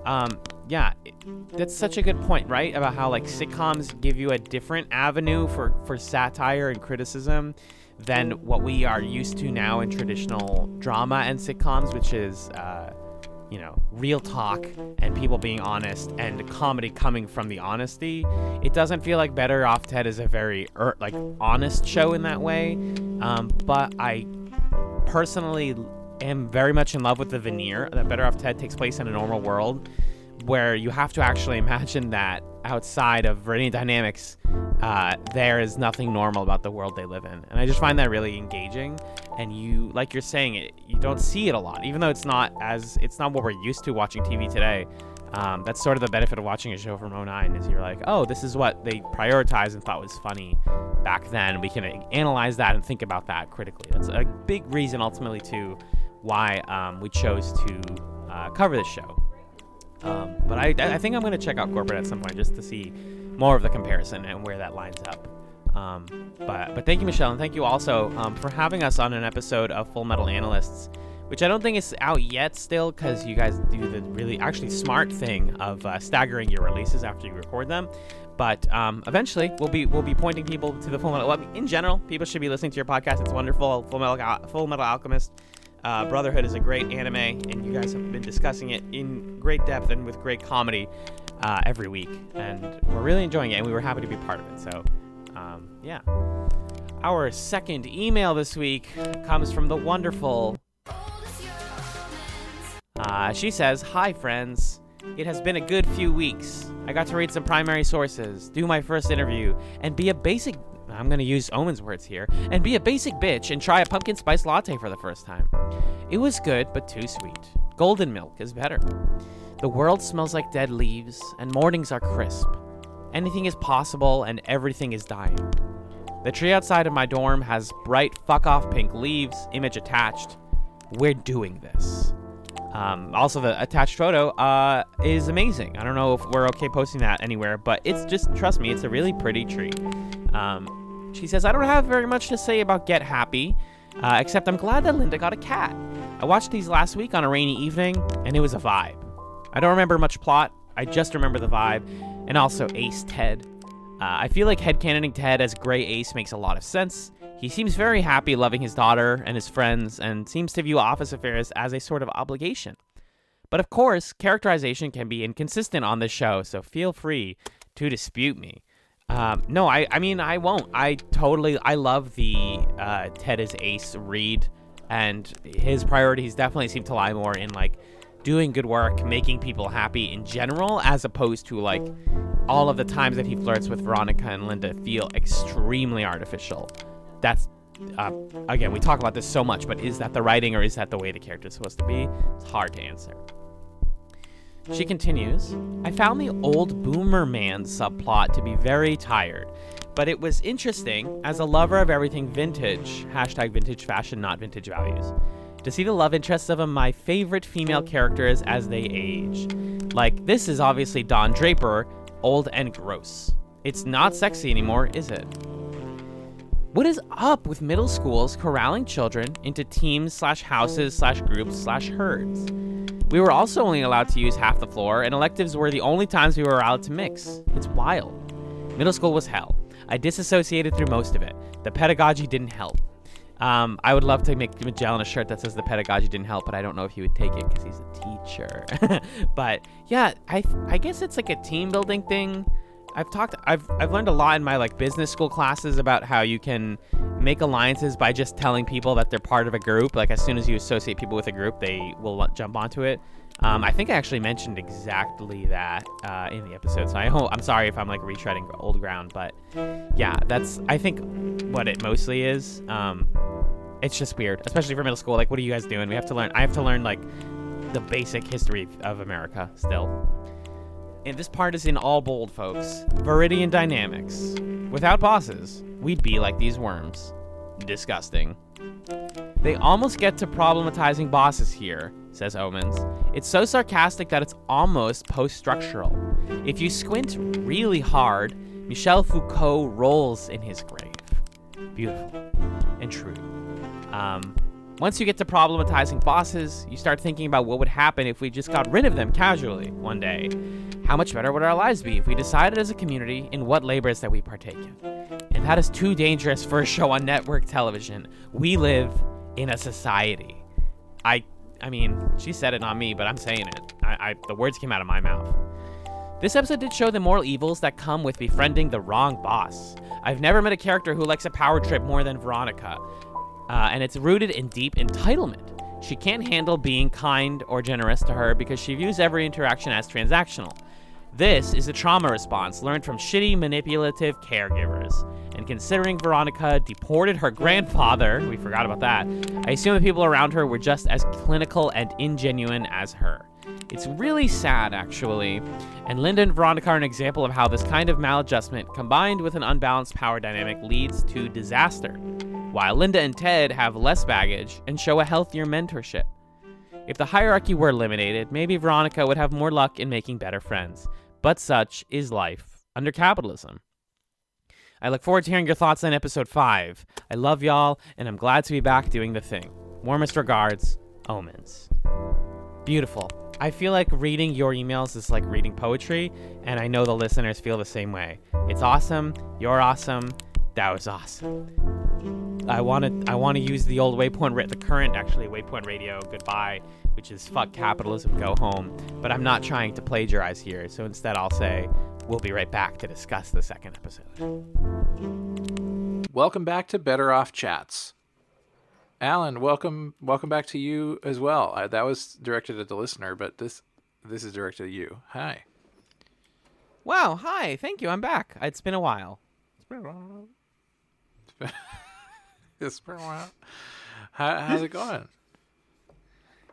That's such a good point, right? About how like sitcoms give you a different avenue for satire and criticism than what we are used to now in traditional drama and sitcoms, which is real talk and people being honest and comedy coming from the honesty. It doesn't feel like Better Off Ted is a very honest show in that way, but I personally am very much in love with the veneer that Better Off Ted takes place in a normal world, where you have to actually imagine that outside of Viridian Dynamics, there is nothing normal about the world they live in. And I just find that really engaging. And you, like you're saying, you don't see it a lot, even though it's not what we're used to watching TV today. That's sort of the benefit of watching a show from 2009, is you're like, oh, this is what they prioritized and thought was funny back then. We can analyze that and think about that critically. That's a big reason ultimately to why we chose to cover this show. But I think I'm going to check out corporate at some point just to see more of the comparison and where that lines up. But thank you, Michelle, and thank you also for having us on an episode of Full Metal Analysts, which I don't think is out yet still, because you guys do the really actually smart thing of staggering your releases after you record them. But eventually, we'll be pointing people to the Full Metal. Well, in general, people should be listening to your podcast. It's wonderful. Full Metal Alchemist. Brotherhood is a great anime, and you guys have been discussing it in great depth and with great comedy every week, and we're really enjoying it, and we were happy to be part of it. So, yeah. Our second email this week comes from the wonderful. She says, "Hi, friends. It has been a good few weeks. I got to read some primary sources, do my first interview, and be a basic... I'm going to use Omen's words here, and be a basic bitch and try a pumpkin spice latte for the first time. It was good, but too sweet. Golden milk is better. The world smells like dead leaves, and mornings are crisp. Anything is possible, and everything is dying. The tree outside of my dorm has bright fuck-off pink leaves, image attached. We're doing this." Also, the attached photo is amazing. I don't know if we're okay posting that anywhere, but it's just, trust me, it's a really pretty tree. She says, "I don't have very much to say about Get Happy, except I'm glad that Linda got a cat. I watched these last week on a rainy evening, and it was a vibe. I don't remember much plot, I just remember the vibe, and also Ace Ted. I feel like headcanoning Ted as Gray Ace makes a lot of sense. He seems very happy loving his daughter and his friends, and seems to view office affairs as a sort of obligation. But of course, characterization can be inconsistent on this show, so feel free to dispute me." No, I mean, I won't. I love the Ted is Ace read, and his priorities definitely seem to lie more in, like, doing good work, making people happy in general, as opposed to, like, all of the times that he flirts with Veronica and Linda feel extremely artificial. That's, again, we talk about this so much, but is that the writing or is that the way the character is supposed to be? It's hard to answer. She continues, "I found the old boomer man subplot to be very tired, but it was interesting as a lover of everything vintage, #vintage fashion, not vintage values, to see the love interests of my favorite female characters as they age. Like, this is obviously Don Draper, old and gross. It's not sexy anymore, is it? What is up with middle schools corralling children into teams/houses/groups/herds? We were also only allowed to use half the floor, and electives were the only times we were allowed to mix. It's wild. Middle school was hell. I disassociated through most of it. The pedagogy didn't help." I would love to make Magellan a shirt that says the pedagogy didn't help, but I don't know if he would take it because he's a teacher. But yeah, I guess it's like a team building thing. I've learned a lot in my, like, business school classes about how you can make alliances by just telling people that they're part of a group. Like, as soon as you associate people with a group, they will jump onto it. I think I actually mentioned exactly that in the episode, so I'm sorry if I'm, like, retreading old ground, but yeah, that's, I think, what it mostly is. It's just weird, especially for middle school. Like, what are you guys doing? I have to learn, like, the basic history of America still. And this part is in all bold, folks. Viridian dynamics. Without bosses, we'd be like these worms. Disgusting. They almost get to problematizing bosses here, says Omens. It's so sarcastic that it's almost post-structural. If you squint really hard, Michel Foucault rolls in his grave. Beautiful and true. Once you get to problematizing bosses, you start thinking about what would happen if we just got rid of them casually one day. How much better would our lives be if we decided as a community in what labors that we partake in? And that is too dangerous for a show on network television. We live in a society. I mean, she said it, not me, but I'm saying it. The words came out of my mouth. This episode did show the moral evils that come with befriending the wrong boss. I've never met a character who likes a power trip more than Veronica. And it's rooted in deep entitlement. She can't handle being kind or generous to her because she views every interaction as transactional. This is a trauma response learned from shitty, manipulative caregivers. And considering Veronica deported her grandfather, we forgot about that, I assume the people around her were just as clinical and ingenuine as her. It's really sad, actually. And Linda and Veronica are an example of how this kind of maladjustment, combined with an unbalanced power dynamic, leads to disaster. While Linda and Ted have less baggage and show a healthier mentorship. If the hierarchy were eliminated, maybe Veronica would have more luck in making better friends. But such is life under capitalism. I look forward to hearing your thoughts on episode 5. I love y'all, and I'm glad to be back doing the thing. Warmest regards, Omens. Beautiful. I feel like reading your emails is like reading poetry, and I know the listeners feel the same way. It's awesome. You're awesome. That was awesome. I want to use the old the current Waypoint Radio goodbye, which is fuck capitalism, go home. But I'm not trying to plagiarize here, so instead I'll say we'll be right back to discuss the second episode. Welcome back to Better Off Chats. Alan, welcome back to you as well. That was directed at the listener, but this is directed at you. Hi. Wow, hi. Thank you. I'm back. It's been a while. It's been a while. How's it going?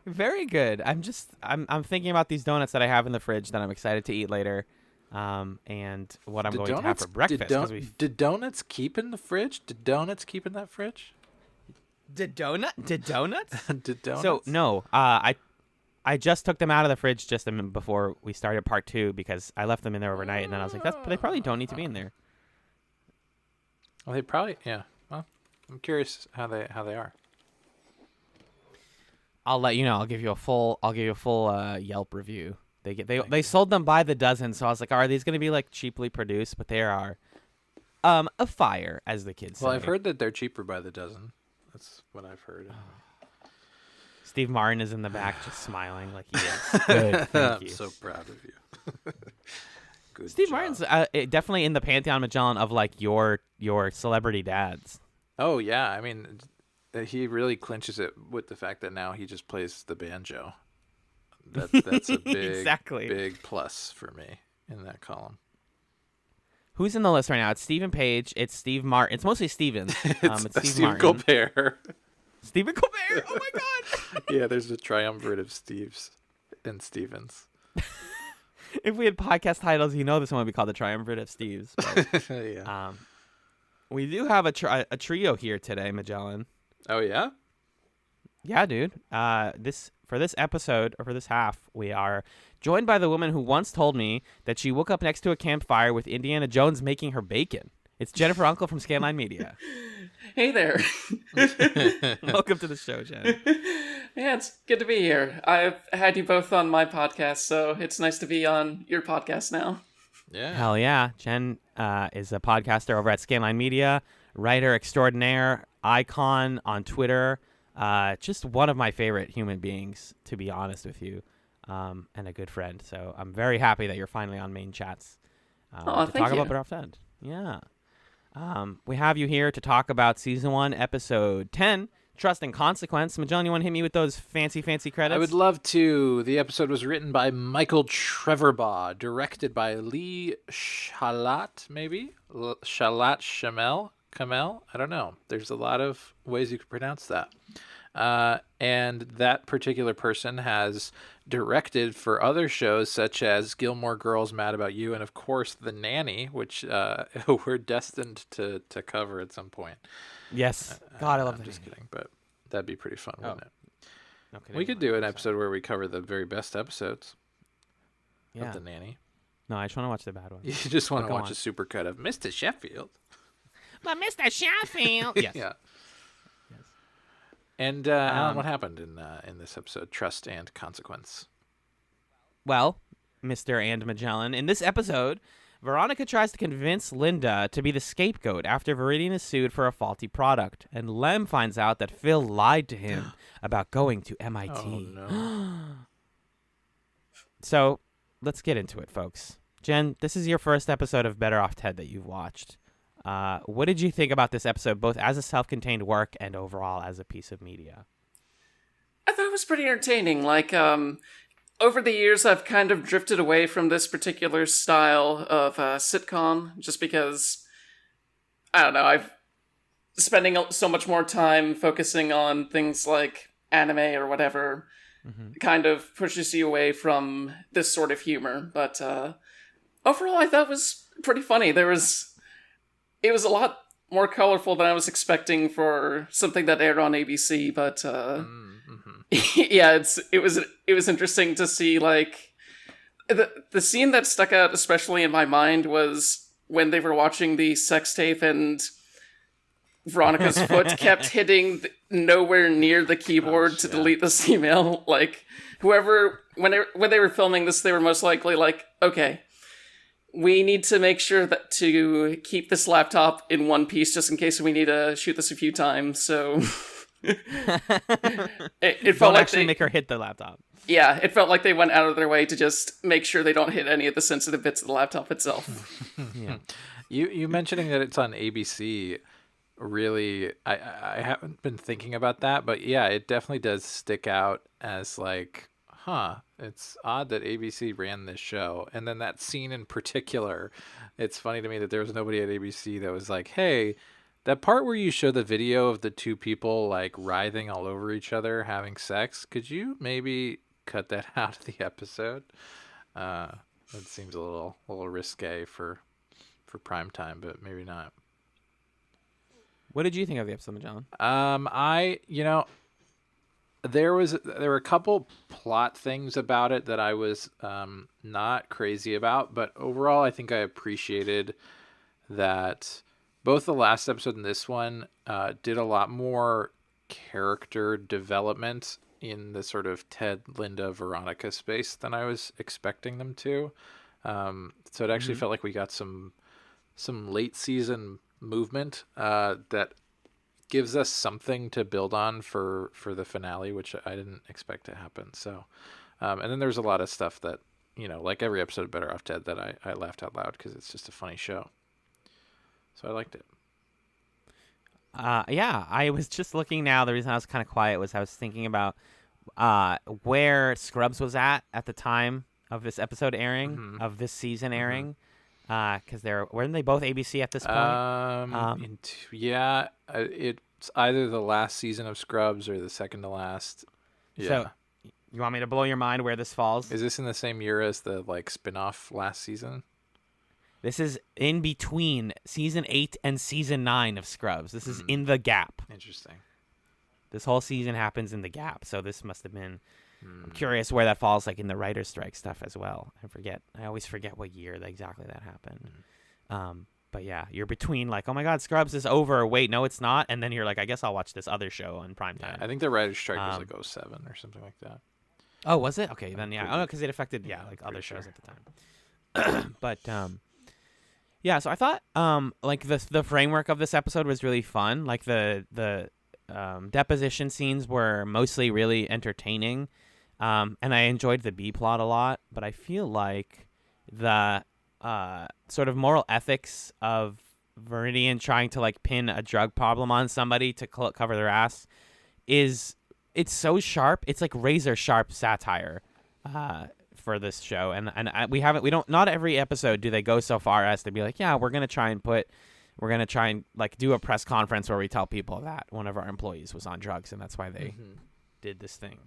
Very good. I'm thinking about these donuts that I have in the fridge that I'm excited to eat later, and what I'm going to have for breakfast. Did donuts keep in the fridge? Did donuts keep in that fridge? Did donuts? Did donuts? So no, I just took them out of the fridge just before we started part 2 because I left them in there overnight, and then I was like, they probably don't need to be in there. Well, they probably, yeah. Well, I'm curious how they are. I'll let you know. I'll give you a full Yelp review. They sold them by the dozen, so I was like, are these going to be like cheaply produced? But they are a fire, as the kids say. Well, I've heard that they're cheaper by the dozen. That's what I've heard. Steve Martin is in the back just smiling like he is. Good, thank you. I'm so proud of you. Good Steve job. Martin's definitely in the Pantheon Magellan of like your celebrity dads. Oh, yeah. I mean, he really clinches it with the fact that now he just plays the banjo. That's a big, big plus for me in that column. Who's in the list right now? It's Stephen Page. It's Steve Martin. It's mostly Stevens. It's Steve Stephen Martin. Colbert. Stephen Colbert. Oh my God. Yeah, there's a triumvirate of Steves and Stevens. If we had podcast titles, this one would be called the Triumvirate of Steves. But, yeah. We do have a trio here today, Magellan. Oh yeah. Yeah, dude. For this episode, or for this half, we are joined by the woman who once told me that she woke up next to a campfire with Indiana Jones making her bacon. It's Jennifer Unkle from Scanline Media. Hey there. Welcome to the show, Jen. Yeah, it's good to be here. I've had you both on my podcast, so it's nice to be on your podcast now. Yeah. Hell yeah. Jen is a podcaster over at Scanline Media, writer extraordinaire, icon on Twitter. Just one of my favorite human beings, to be honest with you, and a good friend. So I'm very happy that you're finally on Main Chats to thank talk you. about Better Off Dead. Yeah. We have you here to talk about Season 1, Episode 10, Trust and Consequence. Magellan, you want to hit me with those fancy credits? I would love to. The episode was written by Michael Trevorbaugh, directed by Lee Shalat, maybe? Shalat Kamel? I don't know. There's a lot of ways you could pronounce that. And that particular person has directed for other shows such as Gilmore Girls, Mad About You, and of course The Nanny, which we're destined to cover at some point. Yes. God, I love I'm The just Nanny. kidding, but that'd be pretty fun, wouldn't it? No kidding. We could do an episode where we cover the very best episodes Yeah. of The Nanny. No, I just want to watch the bad ones. You just want to Go watch on. a supercut of Mr. Sheffield. But Mr. Sheffield. Yes. Yeah. And Alan, what happened in this episode, Trust and Consequence? Well, Mr. and Magellan, in this episode, Veronica tries to convince Linda to be the scapegoat after Viridian is sued for a faulty product, and Lem finds out that Phil lied to him about going to MIT. Oh, no. So, let's get into it, folks. Jen, this is your first episode of Better Off Ted that you've watched. What did you think about this episode, both as a self-contained work and overall as a piece of media? I thought it was pretty entertaining. Like, over the years, I've kind of drifted away from this particular style of sitcom, just because, I don't know, I've spending so much more time focusing on things like anime or whatever kind of pushes you away from this sort of humor. But overall, I thought it was pretty funny. It was a lot more colorful than I was expecting for something that aired on ABC, but Yeah, it was interesting to see, like, the scene that stuck out especially in my mind was when they were watching the sex tape and Veronica's foot kept hitting nowhere near the keyboard to delete this email. Like, whoever, when they were filming this, they were most likely like, okay, we need to make sure that to keep this laptop in one piece just in case we need to shoot this a few times. So it felt Don't like actually make her hit the laptop. Yeah, it felt like they went out of their way to just make sure they don't hit any of the sensitive bits of the laptop itself. Yeah. You mentioning that it's on ABC, really, I haven't been thinking about that, but yeah, it definitely does stick out as like, it's odd that ABC ran this show. And then that scene in particular, it's funny to me that there was nobody at ABC that was like, hey, that part where you show the video of the two people like writhing all over each other having sex, could you maybe cut that out of the episode? It seems a little risque for prime time, but maybe not. What did you think of the episode, Magellan? There were a couple plot things about it that I was not crazy about, but overall I think I appreciated that both the last episode and this one did a lot more character development in the sort of Ted, Linda, Veronica space than I was expecting them to. So it actually felt like we got some late season movement that gives us something to build on for the finale, which I didn't expect to happen. So, and then there's a lot of stuff that, like every episode of Better Off Ted, that I laughed out loud because it's just a funny show. So I liked it. Yeah, I was just looking now. The reason I was kind of quiet was I was thinking about where Scrubs was at the time of this episode airing, of this season airing. Because weren't they both ABC at this point? It's either the last season of Scrubs or the second to last. Yeah. So, you want me to blow your mind where this falls? Is this in the same year as the spin-off last season? This is in between season 8 and season 9 of Scrubs. This is in the gap. Interesting. This whole season happens in the gap, so this must have been. I'm curious where that falls, like in the writer's strike stuff as well. I always forget what year exactly that happened. But yeah, you're between like, oh my God, Scrubs is over. Wait, no, it's not. And then you're like, I guess I'll watch this other show on primetime. Yeah, I think the writer's strike was like 07 or something like that. Oh, was it? Okay, then yeah. Oh, no, because it affected like other shows at the time. But yeah, so I thought like the framework of this episode was really fun. Like the deposition scenes were mostly really entertaining. And I enjoyed the B plot a lot, but I feel like the sort of moral ethics of Viridian trying to like pin a drug problem on somebody to cover their ass it's so sharp. It's like razor sharp satire for this show, and not every episode do they go so far as to be like, yeah, we're gonna try and like do a press conference where we tell people that one of our employees was on drugs and that's why they did this thing.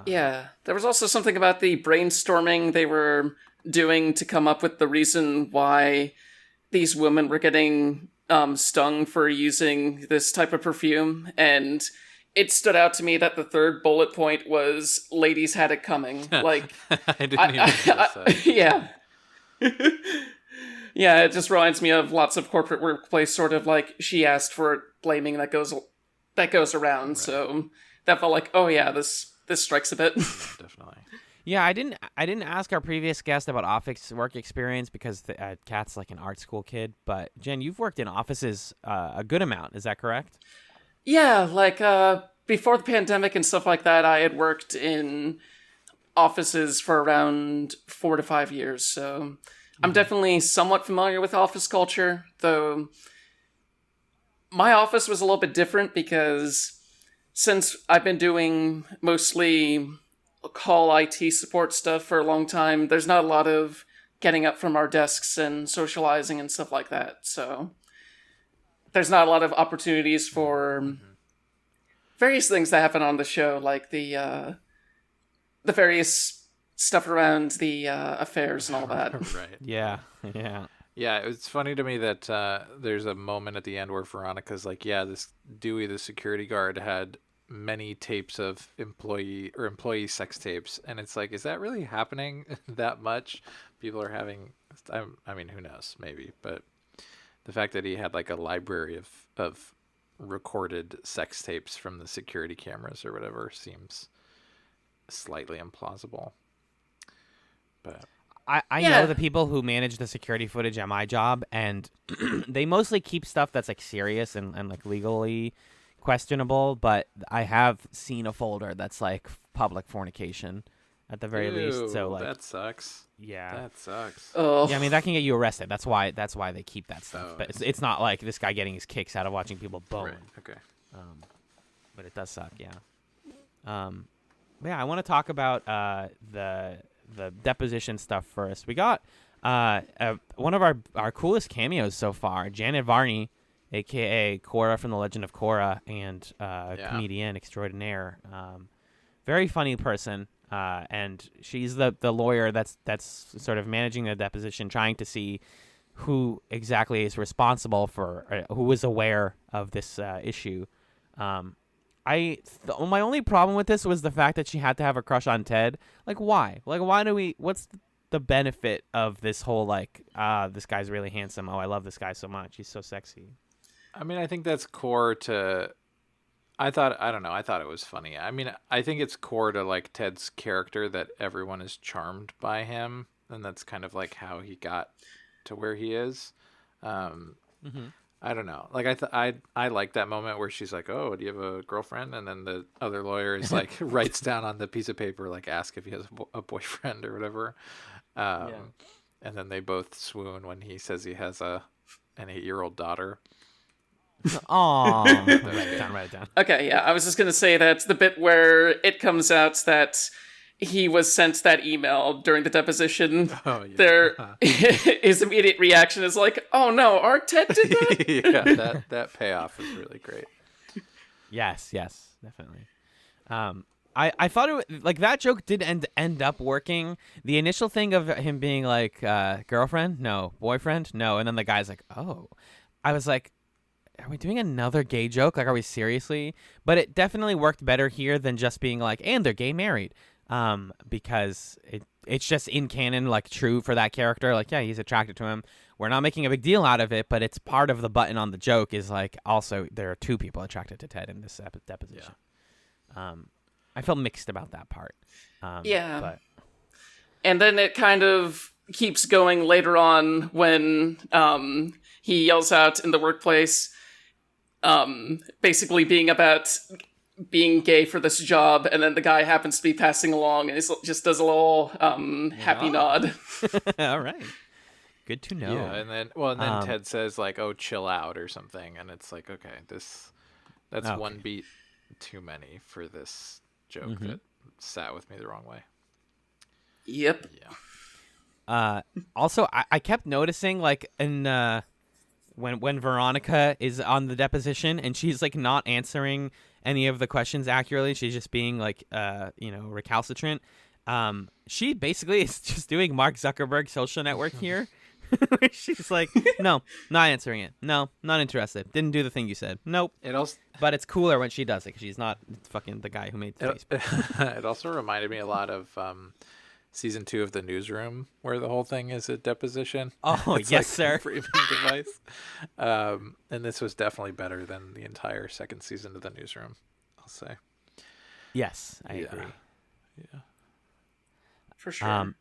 Yeah, there was also something about the brainstorming they were doing to come up with the reason why these women were getting stung for using this type of perfume, and it stood out to me that the third bullet point was "ladies had it coming." Like, I didn't even notice that. Yeah. Yeah, it just reminds me of lots of corporate workplace sort of like she asked for it blaming that goes around. Right. So that felt like, oh yeah, this strikes a bit. Definitely. Yeah, I didn't ask our previous guest about office work experience because Kat's like an art school kid. But Jen, you've worked in offices a good amount. Is that correct? Yeah, like before the pandemic and stuff like that, I had worked in offices for around 4 to 5 years. So I'm definitely somewhat familiar with office culture, though my office was a little bit different because since I've been doing mostly call IT support stuff for a long time, there's not a lot of getting up from our desks and socializing and stuff like that. So there's not a lot of opportunities for various things that happen on the show, like the various stuff around the affairs and all that. Right. Yeah. Yeah, it's funny to me that there's a moment at the end where Veronica's like, yeah, this Dewey, the security guard, had many tapes of employee sex tapes, and it's like, is that really happening that much? People are having, I mean, who knows, maybe, but the fact that he had like a library of recorded sex tapes from the security cameras or whatever seems slightly implausible. But I know the people who manage the security footage at my job, and they mostly keep stuff that's like serious and like legally questionable, but I have seen a folder that's like public fornication at the very least. So like that sucks. Yeah. That sucks. Oh, Yeah, I mean that can get you arrested. That's why they keep that stuff. But it's not like this guy getting his kicks out of watching people bone. Right. Okay. But it does suck, yeah. But yeah, I want to talk about the deposition stuff first. We got one of our coolest cameos so far, Janet Varney, aka Korra from The Legend of Korra, and comedian extraordinaire. Very funny person. And she's the lawyer that's sort of managing the deposition, trying to see who exactly is responsible for, who was aware of this issue. My only problem with this was the fact that she had to have a crush on Ted. Like, why? Like, what's the benefit of this whole, like, this guy's really handsome. Oh, I love this guy so much. He's so sexy. I mean, I think that's core to, I thought it was funny. I mean, I think it's core to like Ted's character that everyone is charmed by him. And that's kind of like how he got to where he is. I don't know. Like I like that moment where she's like, "Oh, do you have a girlfriend?" And then the other lawyer is like writes down on the piece of paper, like, ask if he has a boyfriend or whatever. And then they both swoon when he says he has an 8-year-old daughter. Oh, write it down. okay, yeah. I was just gonna say that the bit where it comes out that he was sent that email during the deposition. Oh, yeah. His immediate reaction is like, "Oh no, our Ted did that." Yeah, that payoff is really great. Yes, definitely. I thought it like that joke did end up working. The initial thing of him being like, girlfriend, no, boyfriend, no, and then the guy's like, oh, I was like, are we doing another gay joke? Like, are we seriously? But it definitely worked better here than just being like, and they're gay married. Because it's just in canon, like, true for that character. Like, yeah, he's attracted to him. We're not making a big deal out of it, but it's part of the button on the joke is like, also there are 2 people attracted to Ted in this deposition. Yeah. I feel mixed about that part. But... And then it kind of keeps going later on when he yells out in the workplace, basically being about being gay for this job, and then the guy happens to be passing along and he just does a little happy nod. All right. Good to know. Yeah, and then Ted says like, "Oh, chill out" or something, and it's like, okay, that's one beat too many for this joke that sat with me the wrong way. Yep. Yeah. Also, I kept noticing, like, in when Veronica is on the deposition and she's like not answering any of the questions accurately, she's just being like, recalcitrant. She basically is just doing Mark Zuckerberg's social network here. She's like, no, not answering it. No, not interested. Didn't do the thing you said. Nope. But it's cooler when she does it because she's not fucking the guy who made Facebook. It also reminded me a lot of season 2 of The Newsroom, where the whole thing is a deposition. Oh, it's yes, like sir. A framing device. And this was definitely better than the entire second season of The Newsroom, I'll say. Yes, I agree. Yeah. For sure.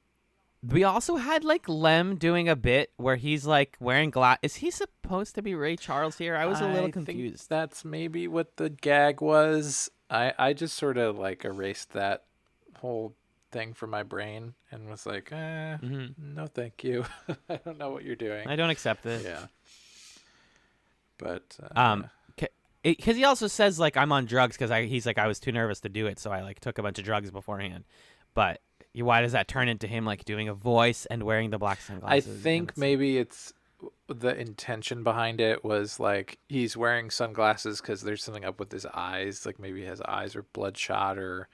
We also had like Lem doing a bit where he's like wearing glass. Is he supposed to be Ray Charles here? I was a little confused. Think that's maybe what the gag was. I just sort of like erased that whole thing from my brain and was like, no, thank you. I don't know what you're doing. I don't accept it. Yeah. But because he also says like I'm on drugs because he's like I was too nervous to do it, so I like took a bunch of drugs beforehand. But why does that turn into him like doing a voice and wearing the black sunglasses? I think maybe it's the intention behind it was like he's wearing sunglasses because there's something up with his eyes, like maybe his eyes are bloodshot or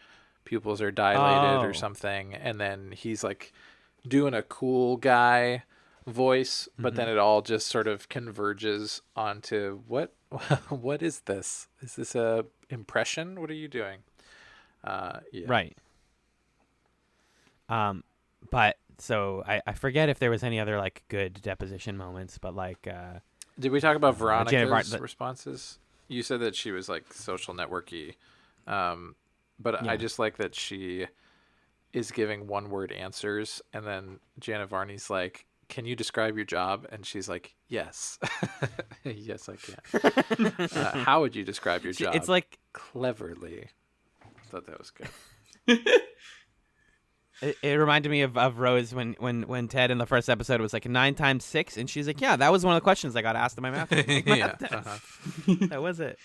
pupils are dilated or something, and then he's like doing a cool guy voice, but then it all just sort of converges onto what what is this? Is this a impression? What are you doing? Yeah. Right. But so I forget if there was any other like good deposition moments, but like Did we talk about Jennifer, Veronica's responses? You said that she was like social networky, but Yeah. I just like that she is giving one-word answers, and then Jana Varney's like, "Can you describe your job?" And she's like, "Yes, yes, I can." How would you describe your job? It's like cleverly. I thought that was good. it reminded me of Rose when Ted in the first episode was like 9 times 6, and she's like, yeah, that was one of the questions I got asked in my math. Yeah, That was it.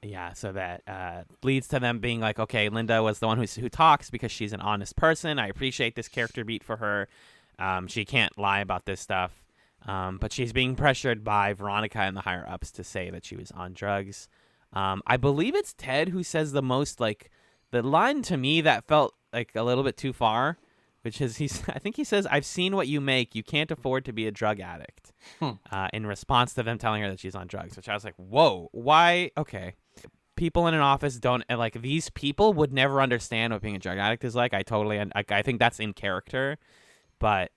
Yeah, so that leads to them being like, okay, Linda was the one who talks because she's an honest person. I appreciate this character beat for her. She can't lie about this stuff. But she's being pressured by Veronica and the higher ups to say that she was on drugs. I believe it's Ted who says the most, like, the line to me that felt like a little bit too far, which is I think he says, "I've seen what you make. You can't afford to be a drug addict." In response to them telling her that she's on drugs, which I was like, whoa, why? Okay. People in an office don't, like, these people would never understand what being a drug addict is like. I think that's in character, but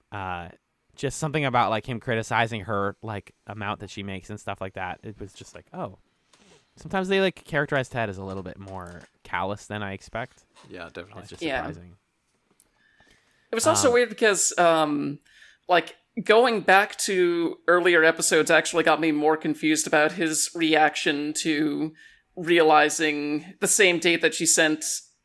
just something about like him criticizing her like amount that she makes and stuff like that. It was just like, oh, sometimes they like characterize Ted as a little bit more callous than I expect. Yeah, definitely. It's just Yeah. surprising. It was also weird because, like, going back to earlier episodes actually got me more confused about his reaction to realizing the same date that she sent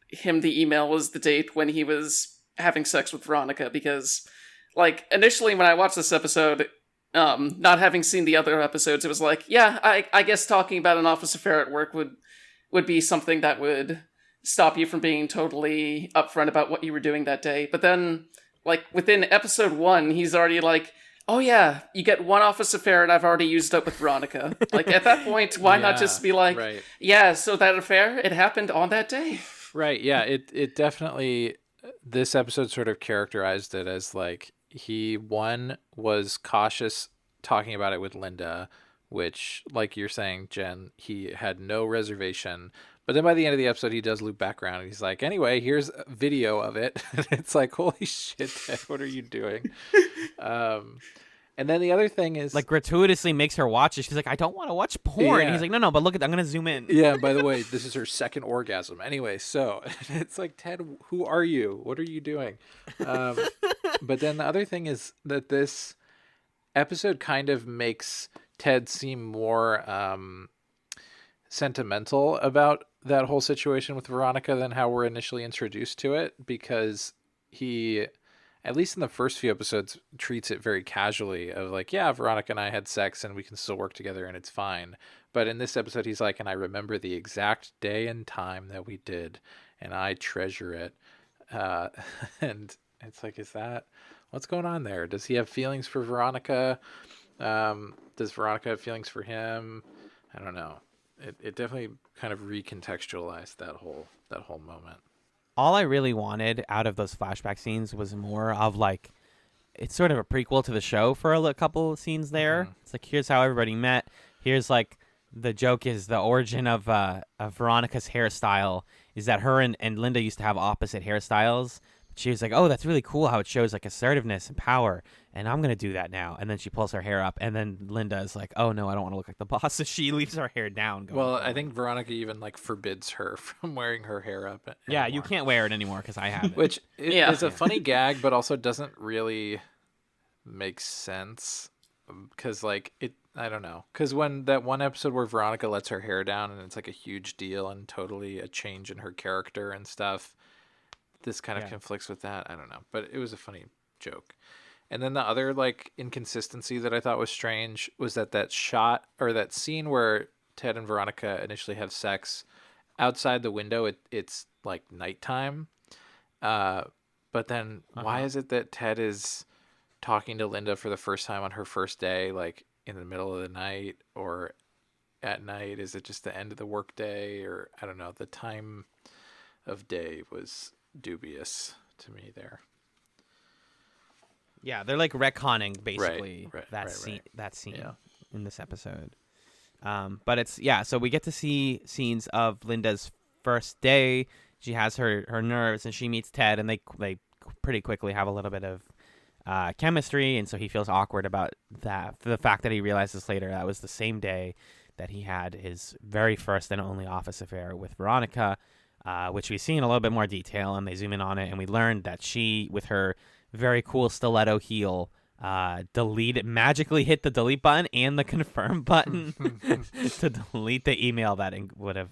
him the email was the date when he was having sex with Veronica. Because, like, initially when I watched this episode, not having seen the other episodes, it was like, yeah, I guess talking about an office affair at work would be something that would stop you from being totally upfront about what you were doing that day. But then, like, within episode 1, he's already like, oh yeah, you get one office affair and I've already used up with Veronica. Like, at that point, why not just be like, right. yeah, so that affair, it happened on that day. Right, yeah, it definitely, this episode sort of characterized it as like, he, one, was cautious talking about it with Linda, which, like you're saying, Jen, he had no reservation. But then by the end of the episode, he does loop back around, and he's like, anyway, here's a video of it. It's like, holy shit, Ted, what are you doing? And then the other thing is, Like, gratuitously makes her watch it. She's like, I don't want to watch porn. Yeah. And he's like, no, but look at, I'm going to zoom in. yeah, by the way, this is her second orgasm. Anyway, so it's like, Ted, who are you? What are you doing? But then the other thing is that this episode kind of makes Ted seem more sentimental about that whole situation with Veronica than how we're initially introduced to it, because he, at least in the first few episodes, treats it very casually of like, yeah, Veronica and I had sex and we can still work together and it's fine. But in this episode, he's like, and I remember the exact day and time that we did, and I treasure it. And it's like, is that, what's going on there? Does he have feelings for Veronica? Does Veronica have feelings for him? I don't know. It definitely kind of recontextualized that whole moment. All I really wanted out of those flashback scenes was more of like, it's sort of a prequel to the show for a couple of scenes there. Mhm. It's like, here's how everybody met. Here's like, the joke is the origin of Veronica's hairstyle is that her and Linda used to have opposite hairstyles. She was like, oh, that's really cool how it shows like assertiveness and power, and I'm going to do that now. And then she pulls her hair up, and then Linda is like, oh, no, I don't want to look like the boss. So she leaves her hair down. Well, I think Veronica even like forbids her from wearing her hair up Yeah, you anymore. can't wear it anymore because I have it. Which Yeah. is a funny gag, but also doesn't really make sense. Because, like, I don't know. Because when that one episode where Veronica lets her hair down and it's like a huge deal and totally a change in her character and stuff, this kind of conflicts with that. I don't know. But it was a funny joke. And then the other, like, inconsistency that I thought was strange was that shot, or that scene where Ted and Veronica initially have sex, outside the window, it's like nighttime. But then why is it that Ted is talking to Linda for the first time on her first day, like in the middle of the night or at night? Is it just the end of the workday, or I don't know? The time of day was dubious to me there. Yeah, they're like retconning basically Right, that right, scene. right. That scene Yeah. in this episode. But it's so we get to see scenes of Linda's first day. She has her nerves, and she meets Ted, and they pretty quickly have a little bit of chemistry, and so he feels awkward about that. The fact that he realizes later that was the same day that he had his very first and only office affair with Veronica, which we see in a little bit more detail, and they zoom in on it, and we learned that she, with her very cool stiletto heel, magically hit the delete button and the confirm button to delete the email that would have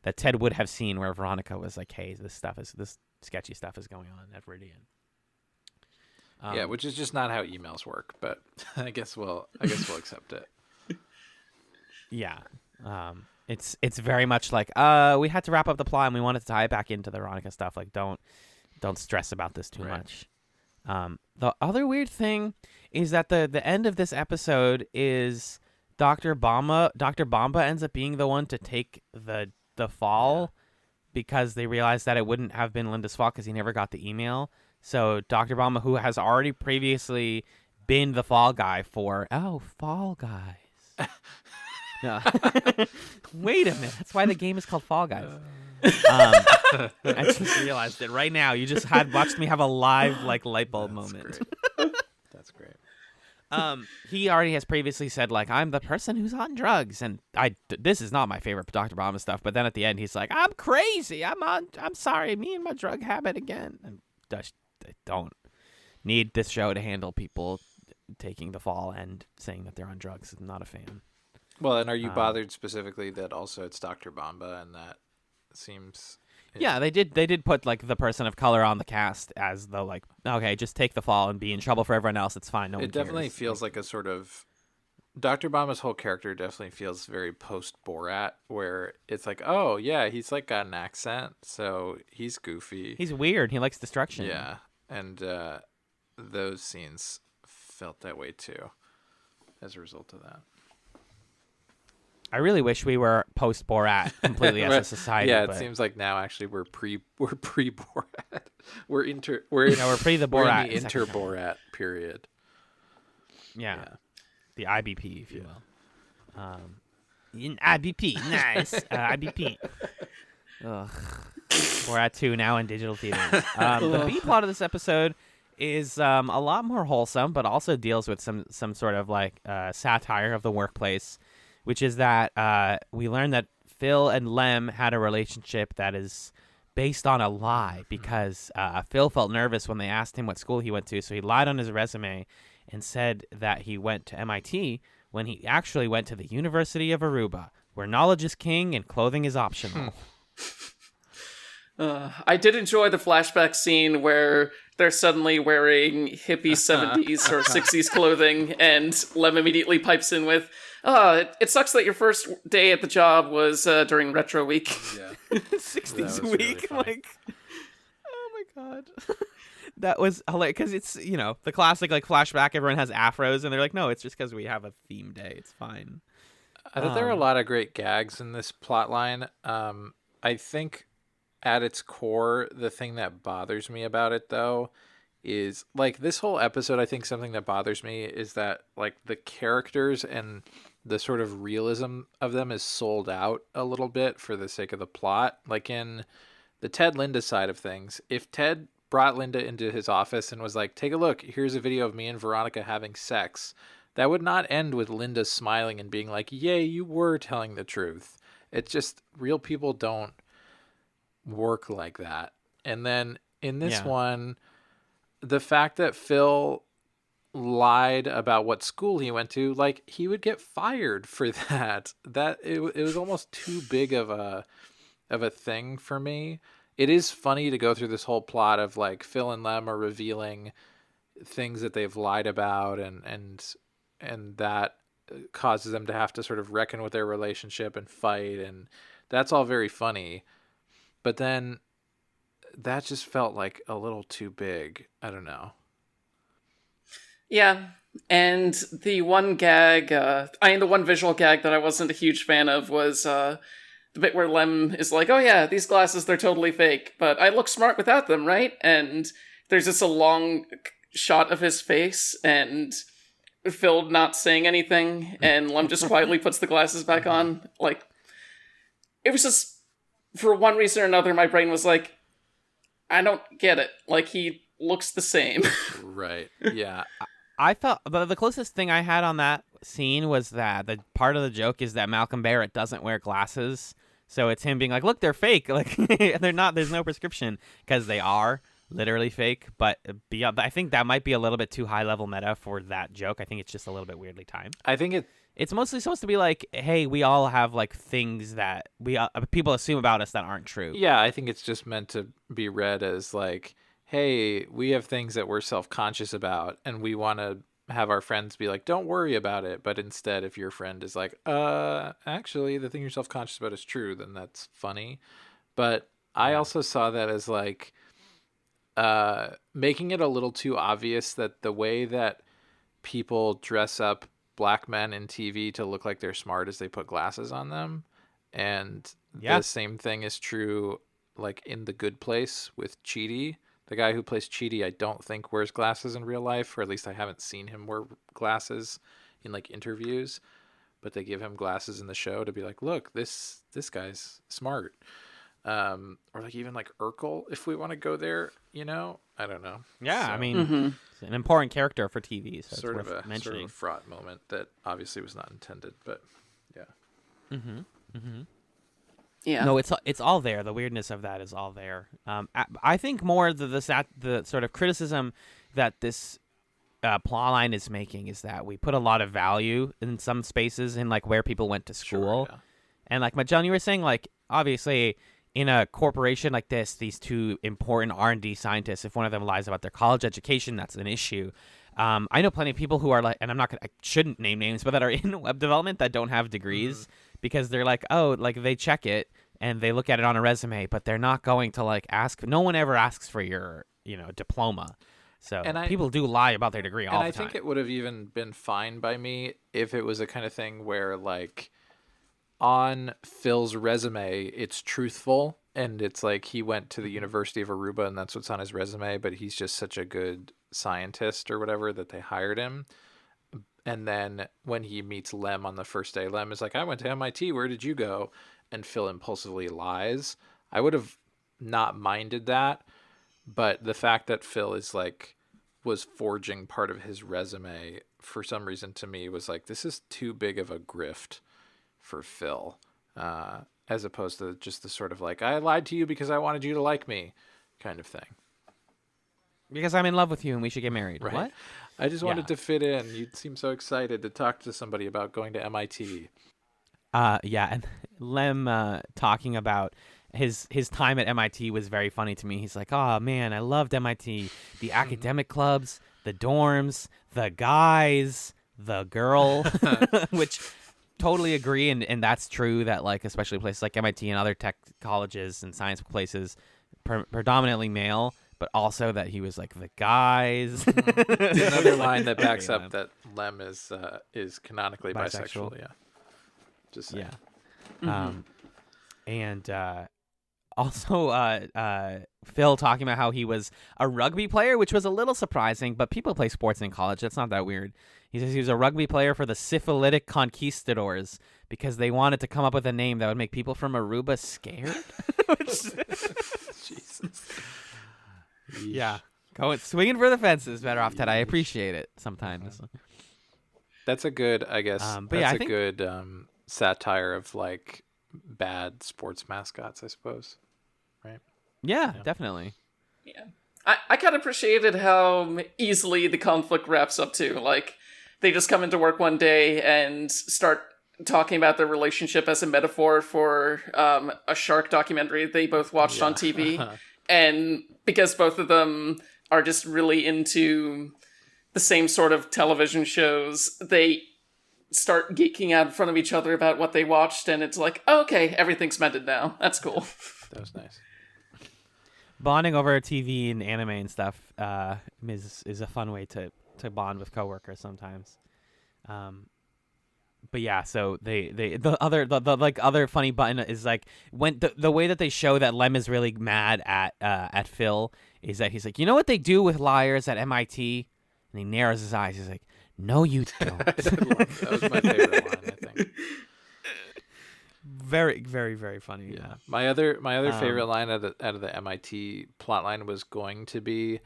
that Ted would have seen, where Veronica was like, "Hey, this sketchy stuff is going on at Viridian." Which is just not how emails work, but I guess we'll accept it. Yeah. It's very much like we had to wrap up the plot and we wanted to tie it back into the Veronica stuff. Like, don't stress about this too much. The other weird thing is that the end of this episode is Dr. Bomba ends up being the one to take the fall because they realized that it wouldn't have been Linda's fault because he never got the email. So Dr. Bomba, who has already previously been the fall guy for Fall Guys. No. Wait a minute. That's why the game is called Fall Guys. I just realized it right now. You just watched me have a live light bulb moment. That's great. He already has previously said I'm the person who's on drugs, and this is not my favorite Dr. Bomba stuff. But then at the end, he's like, I'm crazy. I'm sorry. Me and my drug habit again. And I don't need this show to handle people taking the fall and saying that they're on drugs. I'm not a fan. Well, and are you bothered specifically that also it's Dr. Bomba, and that seems... Yeah, they did put the person of color on the cast as the okay, just take the fall and be in trouble for everyone else. It's fine. No one cares. It definitely feels like a sort of... Dr. Bomba's whole character definitely feels very post-Borat, where it's like, oh, yeah, he's got an accent, so he's goofy. He's weird. He likes destruction. Yeah, and those scenes felt that way too as a result of that. I really wish we were post Borat completely as a society. Yeah, it seems like now actually we're pre Borat. We're pre the Borat. We're in the inter Borat period. Yeah. The IBP, if you will. In IBP, nice. IBP. Ugh. Borat 2 now in digital theaters. The B plot of this episode is a lot more wholesome, but also deals with some sort of satire of the workplace, which is that we learn that Phil and Lem had a relationship that is based on a lie because Phil felt nervous when they asked him what school he went to, so he lied on his resume and said that he went to MIT when he actually went to the University of Aruba, where knowledge is king and clothing is optional. I did enjoy the flashback scene where they're suddenly wearing hippie 70s or 60s clothing, and Lem immediately pipes in with, it sucks that your first day at the job was during Retro Week. Yeah. 60s week. Really oh my god. That was hilarious because it's, the classic flashback, everyone has afros, and they're like, no, it's just because we have a theme day. It's fine. I thought there were a lot of great gags in this plot line. I think at its core, the thing that bothers me about it, though, is this whole episode, I think something that bothers me is that the characters and the sort of realism of them is sold out a little bit for the sake of the plot. In the Ted Linda side of things, if Ted brought Linda into his office and was like, take a look, here's a video of me and Veronica having sex, that would not end with Linda smiling and being like, yay, you were telling the truth. It's just, real people don't work like that. And then in this one, the fact that Phil lied about what school he went to, he would get fired for that. That it was almost too big of a thing for me. It is funny to go through this whole plot of Phil and Lem are revealing things that they've lied about, and that causes them to have to sort of reckon with their relationship and fight, and that's all very funny. But then that just felt a little too big. I don't know. Yeah, and the one gag, the one visual gag that I wasn't a huge fan of was the bit where Lem is like, oh yeah, these glasses, they're totally fake, but I look smart without them, right? And there's just a long shot of his face, and Phil not saying anything, and Lem just quietly puts the glasses back on. Like, it was just, for one reason or another, my brain was like, I don't get it. Like, he looks the same. Right. Yeah. I felt the closest thing I had on that scene was that the part of the joke is that Malcolm Barrett doesn't wear glasses, so it's him being like, "Look, they're fake. Like they're not. There's no prescription," because they are literally fake. But beyond, I think that might be a little bit too high level meta for that joke. I think it's just a little bit weirdly timed. I think It's mostly supposed to be like, "Hey, we all have like things that people assume about us that aren't true." Yeah, I think it's just meant to be read as like, hey, we have things that we're self-conscious about, and we want to have our friends be like, don't worry about it. But instead, if your friend is like, actually, the thing you're self-conscious about is true, then that's funny. But I also saw that as like making it a little too obvious that the way that people dress up black men in TV to look like they're smart is they put glasses on them. And the same thing is true like in The Good Place with Chidi. The guy who plays Chidi, I don't think wears glasses in real life, or at least I haven't seen him wear glasses in like interviews. But they give him glasses in the show to be like, look, this guy's smart. Or like even like Urkel, if we want to go there, you know, I don't know. Yeah, So, I mean, it's an important character for TV, so sort it's of worth a mentioning. fraught moment that obviously was not intended, but yeah. Yeah. No, it's all there. The weirdness of that is all there. I think more the sort of criticism that this plot line is making is that we put a lot of value in some spaces in like where people went to school, Sure, yeah. and like John, you were saying, like obviously in a corporation like this, these two important R&D scientists, if one of them lies about their college education, that's an issue. I know plenty of people who are like, and I shouldn't name names, but that are in web development that don't have degrees because they're like, oh, like they check it and they look at it on a resume, but they're not going to like ask. No one ever asks for your, diploma. So people do lie about their degree all the time. And I think it would have even been fine by me if it was a kind of thing where like on Phil's resume, it's truthful. And it's like he went to the University of Aruba and that's what's on his resume, but he's just such a good scientist or whatever that they hired him. And then when he meets Lem on the first day, Lem is like, I went to MIT. Where did you go? And Phil impulsively lies. I would have not minded that. But the fact that Phil is like, was forging part of his resume for some reason to me was like, this is too big of a grift for Phil. As opposed to just the sort of like, I lied to you because I wanted you to like me kind of thing. Because I'm in love with you and we should get married. Right. What? I just wanted to fit in. You seem so excited to talk to somebody about going to MIT. Yeah, and Lem talking about his time at MIT was very funny to me. He's like, oh man, I loved MIT. The academic clubs, the dorms, the guys, the girl, which totally agree. And that's true that like, especially places like MIT and other tech colleges and science places, predominantly male, but also that he was like the guys. Another line that backs up that Lem is canonically bisexual. Yeah. Just saying. Yeah. And also Phil talking about how he was a rugby player, which was a little surprising, but people play sports in college. That's not that weird. He says he was a rugby player for the syphilitic conquistadors because they wanted to come up with a name that would make people from Aruba scared. Jesus. Yeah. Swinging for the fences, better off Ted. I appreciate it sometimes. That's a good, I guess, but that's I a think... good satire of like bad sports mascots, I suppose. Right? Yeah, definitely. Yeah. I kind of appreciated how easily the conflict wraps up too. Like, they just come into work one day and start talking about their relationship as a metaphor for a shark documentary they both watched on TV. And because both of them are just really into the same sort of television shows, they start geeking out in front of each other about what they watched, and it's like, oh, okay, everything's mended now. That's cool. That was nice. Bonding over TV and anime and stuff is a fun way to bond with coworkers sometimes. But yeah, so the other funny button is like when the way that they show that Lem is really mad at Phil is that he's like, you know what they do with liars at MIT? And he narrows his eyes. He's like, No, you don't. That was my favorite line, I think. Very, very, very funny. Yeah. My other favorite line out of the MIT plotline was going to be,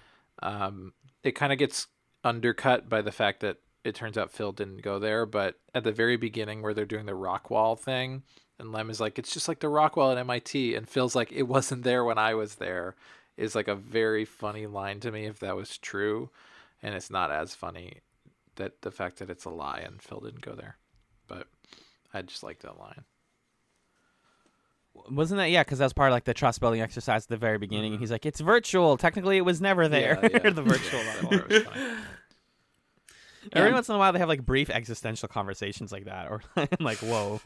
it kind of gets undercut by the fact that it turns out Phil didn't go there, but at the very beginning where they're doing the rock wall thing, and Lem is like, it's just like the rock wall at MIT, and Phil's like, it wasn't there when I was there, is like a very funny line to me if that was true, and it's not as funny that the fact that it's a lie and Phil didn't go there, but I just like that line. Wasn't that, yeah, because that was part of like the trust building exercise at the very beginning, and he's like, it's virtual. Technically, it was never there. Yeah. The virtual level. It was funny. Every once in a while, they have like brief existential conversations like that, or like, whoa.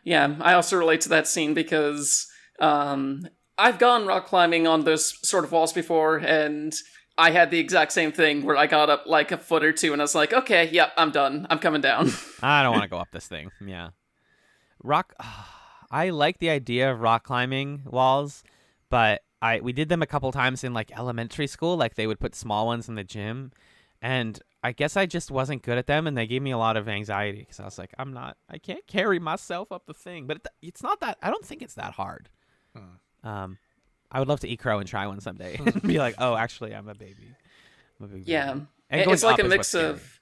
Yeah, I also relate to that scene because I've gone rock climbing on those sort of walls before, and I had the exact same thing where I got up like a foot or two, and I was like, okay, yep, I'm done. I'm coming down. I don't want to go up this thing. Yeah. I like the idea of rock climbing walls, but we did them a couple times in like elementary school. Like they would put small ones in the gym, and I guess I just wasn't good at them, and they gave me a lot of anxiety because I was like, I can't carry myself up the thing. But it's not that, I don't think it's that hard. I would love to eat crow and try one someday and be like, oh, actually, I'm a baby. Yeah, And it's like a mix of,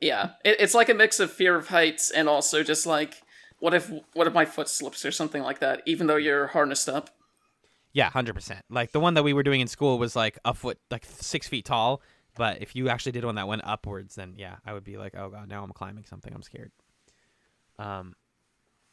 it's like a mix of fear of heights and also just like, what if my foot slips or something like that, even though you're harnessed up? Yeah, 100%. Like the one that we were doing in school was like a foot, like 6 feet tall. But if you actually did one that went upwards, then yeah, I would be like, oh god, now I'm climbing something. I'm scared. And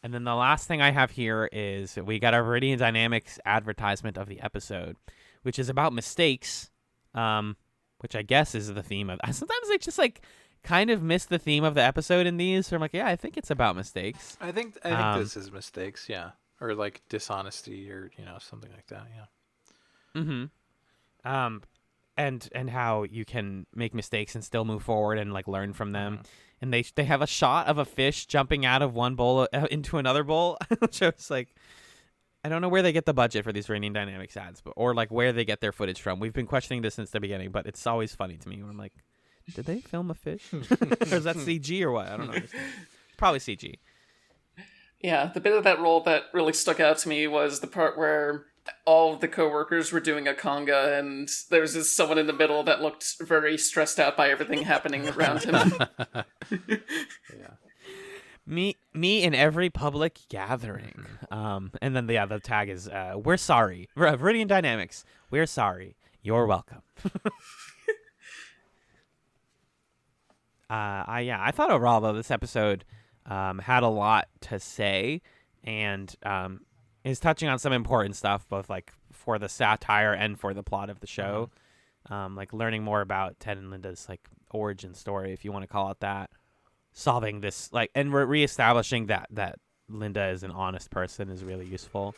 then the last thing I have here is we got our Viridian Dynamics advertisement of the episode, which is about mistakes, which I guess is the theme of. Sometimes I just like kind of miss the theme of the episode in these. So I'm like, yeah, I think it's about mistakes. I think this is mistakes, yeah, or like dishonesty, or something like that, yeah. Mm-hmm. And how you can make mistakes and still move forward and like learn from them. And they have a shot of a fish jumping out of one bowl into another bowl, which I was like, I don't know where they get the budget for these Viridian Dynamics ads, or like where they get their footage from. We've been questioning this since the beginning, but it's always funny to me when I'm like, did they film a fish? Or is that CG or what? I don't know. Probably CG. Yeah, the bit of that role that really stuck out to me was the part where all of the coworkers were doing a conga, and there was just someone in the middle that looked very stressed out by everything happening around him. Yeah. Me in every public gathering. And then the tag is, we're sorry. Viridian Dynamics, we're sorry. You're welcome. I thought overall, though, this episode had a lot to say, and is touching on some important stuff, both like for the satire and for the plot of the show. Like learning more about Ted and Linda's like origin story, if you want to call it that. Solving this, like, and reestablishing that Linda is an honest person is really useful.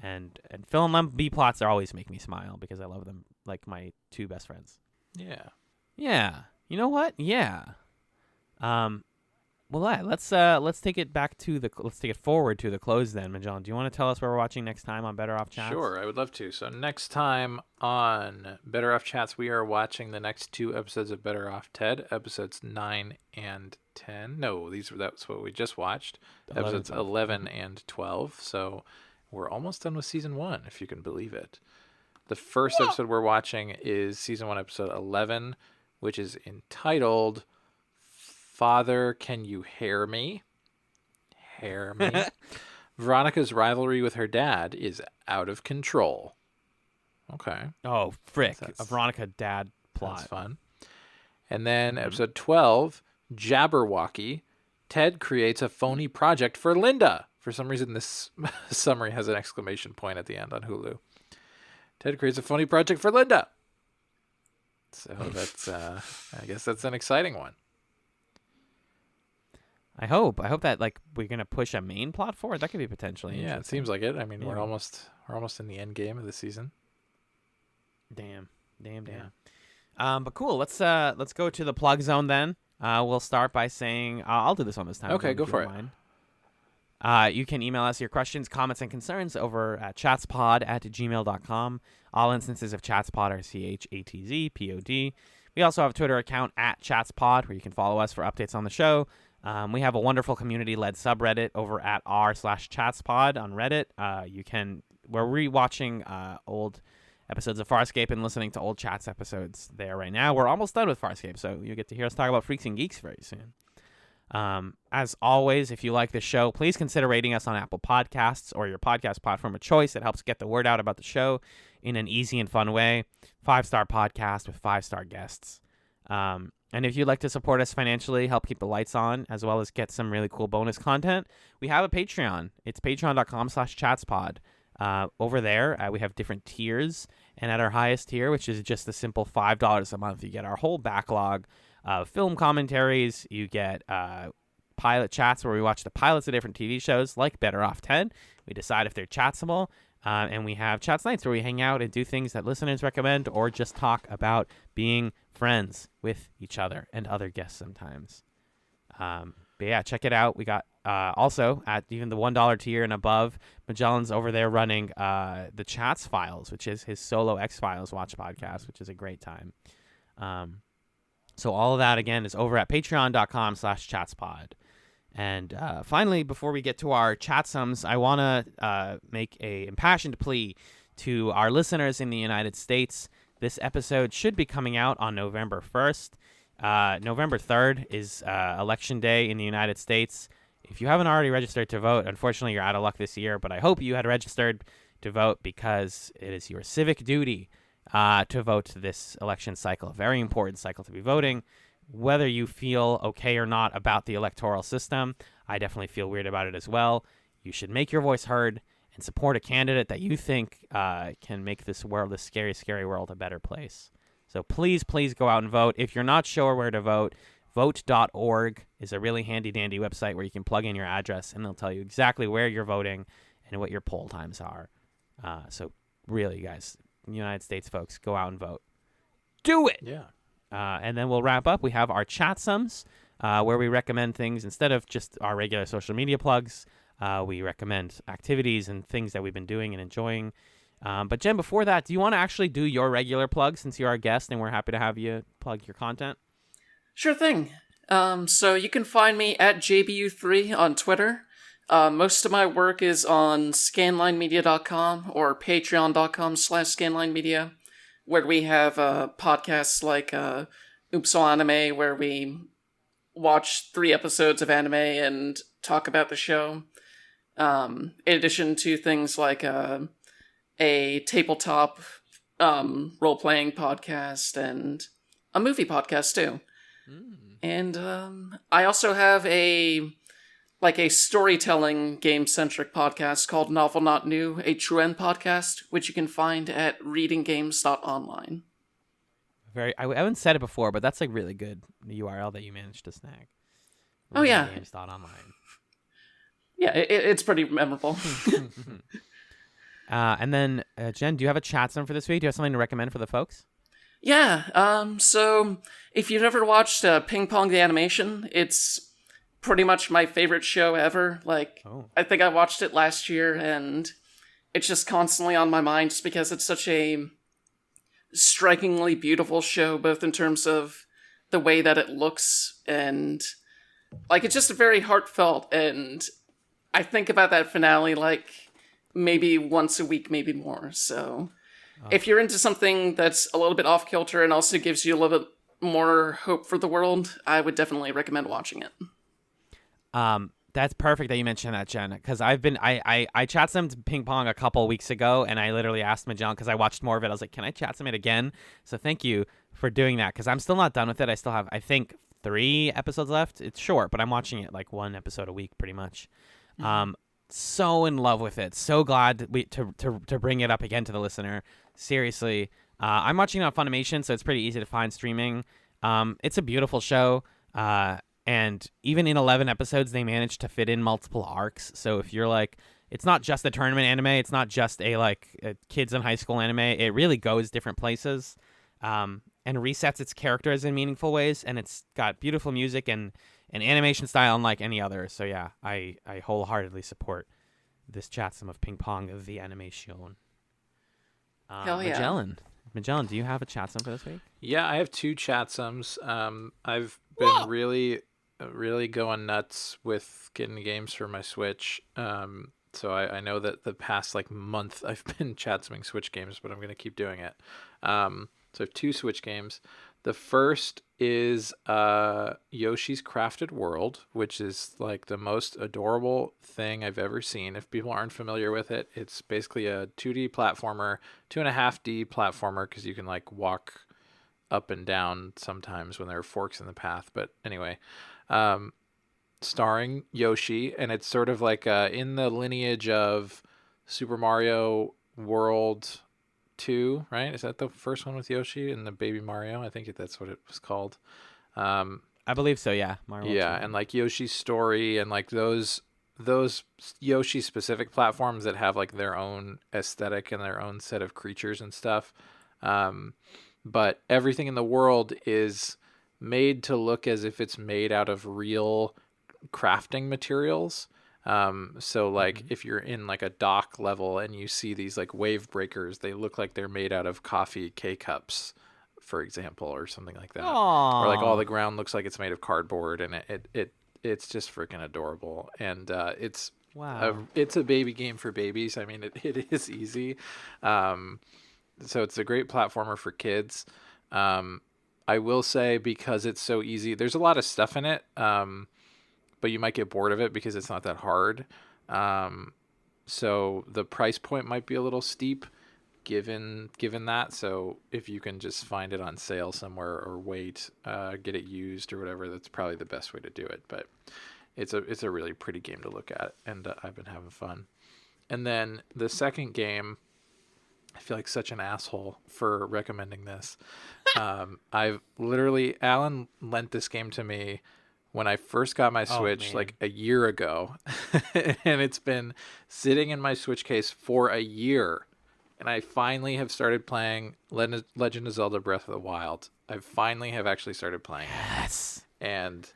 And Phil and Lem B plots are always make me smile because I love them like my two best friends. Yeah. Yeah. You know what? Yeah. Well, let's take it forward to the close then, Magellan. Do you want to tell us where we're watching next time on Better Off Chatz? Sure, I would love to. So next time on Better Off Chatz, we are watching the next 2 episodes of Better Off Ted, episodes 9 and 10. No, that's what we just watched. 11, episodes 12. 11 and 12. So we're almost done with season 1, if you can believe it. The first episode we're watching is season 1, episode 11, which is entitled Father, Can You Hear Me? Hear me? Veronica's rivalry with her dad is out of control. Okay. Oh, frick. That's- A Veronica dad plot. That's fun. And then episode 12, Jabberwocky. Ted creates a phony project for Linda. For some reason, this summary has an exclamation point at the end on Hulu. Ted creates a phony project for Linda. So that's, I guess that's an exciting one. I hope that like we're gonna push a main plot forward. That could be potentially Yeah, it interesting. seems like it. I mean, Yeah. we're almost in the end game of the season. Damn. Yeah. But cool. Let's go to the plug zone then. We'll start by saying I'll do this one this time. Okay, if go you for don't it. mind. You can email us your questions, comments, and concerns over at chatspod@gmail.com. All instances of chatspod are CHATZPOD. We also have a Twitter account at ChatzPod where you can follow us for updates on the show. We have a wonderful community-led subreddit over at r/ChatzPod on Reddit. We're rewatching old episodes of Farscape and listening to old Chatz episodes there right now. We're almost done with Farscape, so you get to hear us talk about Freaks and Geeks very soon. As always, if you like the show, please consider rating us on Apple Podcasts or your podcast platform of choice. It helps get the word out about the show in an easy and fun way. 5-star podcast with 5-star guests. And if you'd like to support us financially, help keep the lights on, as well as get some really cool bonus content, we have a Patreon. It's patreon.com/chatspod. Over there, we have different tiers, and at our highest tier, which is just a simple $5 a month, you get our whole backlog of film commentaries. You get pilot chats where we watch the pilots of different TV shows, like Better Off Ted. We decide if they're chatsable, and we have Chatz Nights where we hang out and do things that listeners recommend, or just talk about being friends with each other and other guests sometimes. But yeah, check it out. We got also at even the $1 tier and above, Magellan's over there running the Chatz Files, which is his solo X-Files watch podcast, which is a great time. So all of that, again, is over at patreon.com/chatspod. And finally, before we get to our chatsums, I want to make a impassioned plea to our listeners in the United States. This episode should be coming out on November 1st. November 3rd is Election Day in the United States. If you haven't already registered to vote, unfortunately, you're out of luck this year, but I hope you had registered to vote because it is your civic duty to vote this election cycle. A very important cycle to be voting. Whether you feel okay or not about the electoral system, I definitely feel weird about it as well. You should make your voice heard and support a candidate that you think can make this world, this scary, scary world, a better place. So please, please go out and vote. If you're not sure where to vote, vote.org is a really handy-dandy website where you can plug in your address, and they'll tell you exactly where you're voting and what your poll times are. So really, guys, United States folks, go out and vote. Do it! Yeah. And then we'll wrap up. We have our chatsums, where we recommend things instead of just our regular social media plugs. We recommend activities and things that we've been doing and enjoying. But Jen, before that, do you want to actually do your regular plug since you're our guest and we're happy to have you plug your content? Sure thing. So you can find me at JBU3 on Twitter. Most of my work is on scanlinemedia.com or patreon.com/scanlinemedia, where we have podcasts like Oops All Anime, where we watch 3 episodes of anime and talk about the show. In addition to things like a tabletop role-playing podcast and a movie podcast too. And I also have a storytelling game-centric podcast called Novel Not New, a True End podcast, which you can find at readinggames.online. I haven't said it before, but that's like really good, the URL that you managed to snag. Oh, yeah. Readinggames.online. Yeah, it's pretty memorable. And then, Jen, do you have a chatsum for this week? Do you have something to recommend for the folks? Yeah, so if you've ever watched Ping Pong the Animation, it's pretty much my favorite show ever. I think I watched it last year, and it's just constantly on my mind just because it's such a strikingly beautiful show, both in terms of the way that it looks and, it's just very heartfelt, and I think about that finale, maybe once a week, maybe more, so... If you're into something that's a little bit off-kilter and also gives you a little bit more hope for the world, I would definitely recommend watching it. That's perfect that you mentioned that, Jen, because I chat some Ping Pong a couple weeks ago, and I literally asked Magellan, because I watched more of it, I was like, can I chat some it again? So thank you for doing that, because I'm still not done with it. I still have, I think, 3 episodes left. It's short, but I'm watching it 1 episode a week, pretty much. So in love with it. So glad to bring it up again to the listener. Seriously, I'm watching it on Funimation, so it's pretty easy to find streaming. It's a beautiful show, and even in 11 episodes, they managed to fit in multiple arcs. So if you're it's not just a tournament anime, it's not just a kids in high school anime. It really goes different places, and resets its characters in meaningful ways. And it's got beautiful music and an animation style unlike any other. So yeah, I wholeheartedly support this chatsum of Ping Pong of the Animation. Hell yeah. Magellan, Magellan, do you have a Chatsum for this week? Yeah, I have 2 Chatsums. I've been really going nuts with getting games for my Switch. So I know that the past like month I've been Chatsuming Switch games, but I'm going to keep doing it. So I have 2 Switch games. The first is Yoshi's Crafted World, which is like the most adorable thing I've ever seen. If people aren't familiar with it, it's basically a 2D platformer, 2.5D platformer, because you can like walk up and down sometimes when there are forks in the path. But anyway, starring Yoshi, and it's sort of like in the lineage of Super Mario World 2, right? Is that the first one with Yoshi and the baby Mario? I think that's what it was called. I believe so, yeah. Mario World Yeah, 2. and like Yoshi's Story and like those Yoshi specific platforms that have like their own aesthetic and their own set of creatures and stuff. But everything in the world is made to look as if it's made out of real crafting materials. So like if you're in like a dock level and you see these like wave breakers, they look like they're made out of coffee K-cups, for example, or something like that. Aww. Or like all the ground looks like it's made of cardboard, and it's just freaking adorable. And it's it's a baby game for babies. I mean, it is easy. So it's a great platformer for kids. I will say, because it's so easy, there's a lot of stuff in it. But you might get bored of it because it's not that hard. So the price point might be a little steep given that. So if you can just find it on sale somewhere or wait, get it used or whatever, that's probably the best way to do it. But it's a really pretty game to look at, and I've been having fun. And then the second game, I feel like such an asshole for recommending this. I've literally, Alan lent this game to me when I first got my Switch like a year ago, and it's been sitting in my Switch case for a year, and I finally have started playing Legend of Zelda Breath of the Wild. I finally have actually started playing it. Yes. And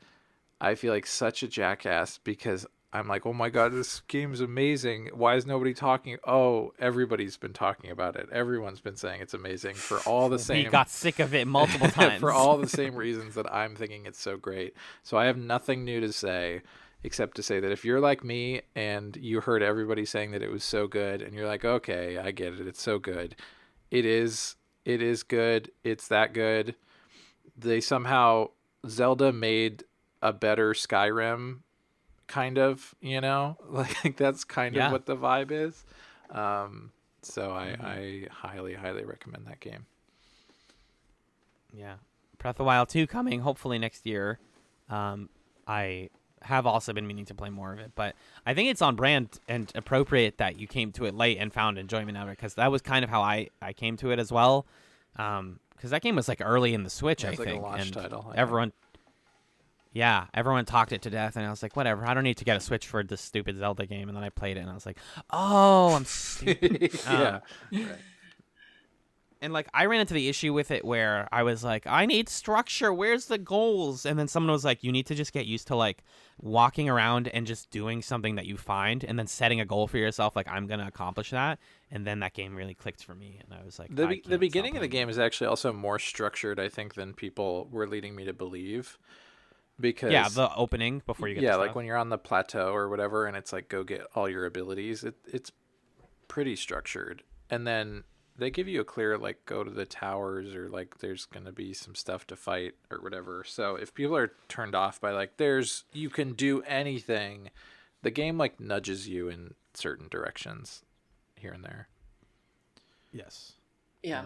I feel like such a jackass because I'm like, oh my God, this game's amazing. Why is nobody talking? Oh, everybody's been talking about it. Everyone's been saying it's amazing for all the same. We got sick of it multiple times. For all the same reasons that I'm thinking it's so great. So I have nothing new to say except to say that if you're like me and you heard everybody saying that it was so good and you're like, okay, I get it. It's so good. It is good. It's that good. Zelda made a better Skyrim, kind of, like that's kind of what the vibe is. So I highly recommend that game. Yeah, Breath of the Wild 2 coming hopefully next year. I have also been meaning to play more of it, but I think it's on brand and appropriate that you came to it late and found enjoyment out of it, because that was kind of how I came to it as well. Because that game was like early in the Switch, I think, like a launch title. Everyone talked it to death, and I was like, whatever, I don't need to get a Switch for this stupid Zelda game. And then I played it, and I was like, oh, I'm stupid. Right. And like I ran into the issue with it where I was like, I need structure. Where's the goals? And then someone was like, you need to just get used to like walking around and just doing something that you find, and then setting a goal for yourself. Like, I'm gonna accomplish that. And then that game really clicked for me, and I was like, the beginning of the game is actually also more structured, I think, than people were leading me to believe. Because the opening before you get like when you're on the plateau or whatever, and it's like go get all your abilities. It's pretty structured, and then they give you a clear like go to the towers, or like there's gonna be some stuff to fight or whatever. So if people are turned off by like you can do anything, the game like nudges you in certain directions here and there. Yes. Yeah.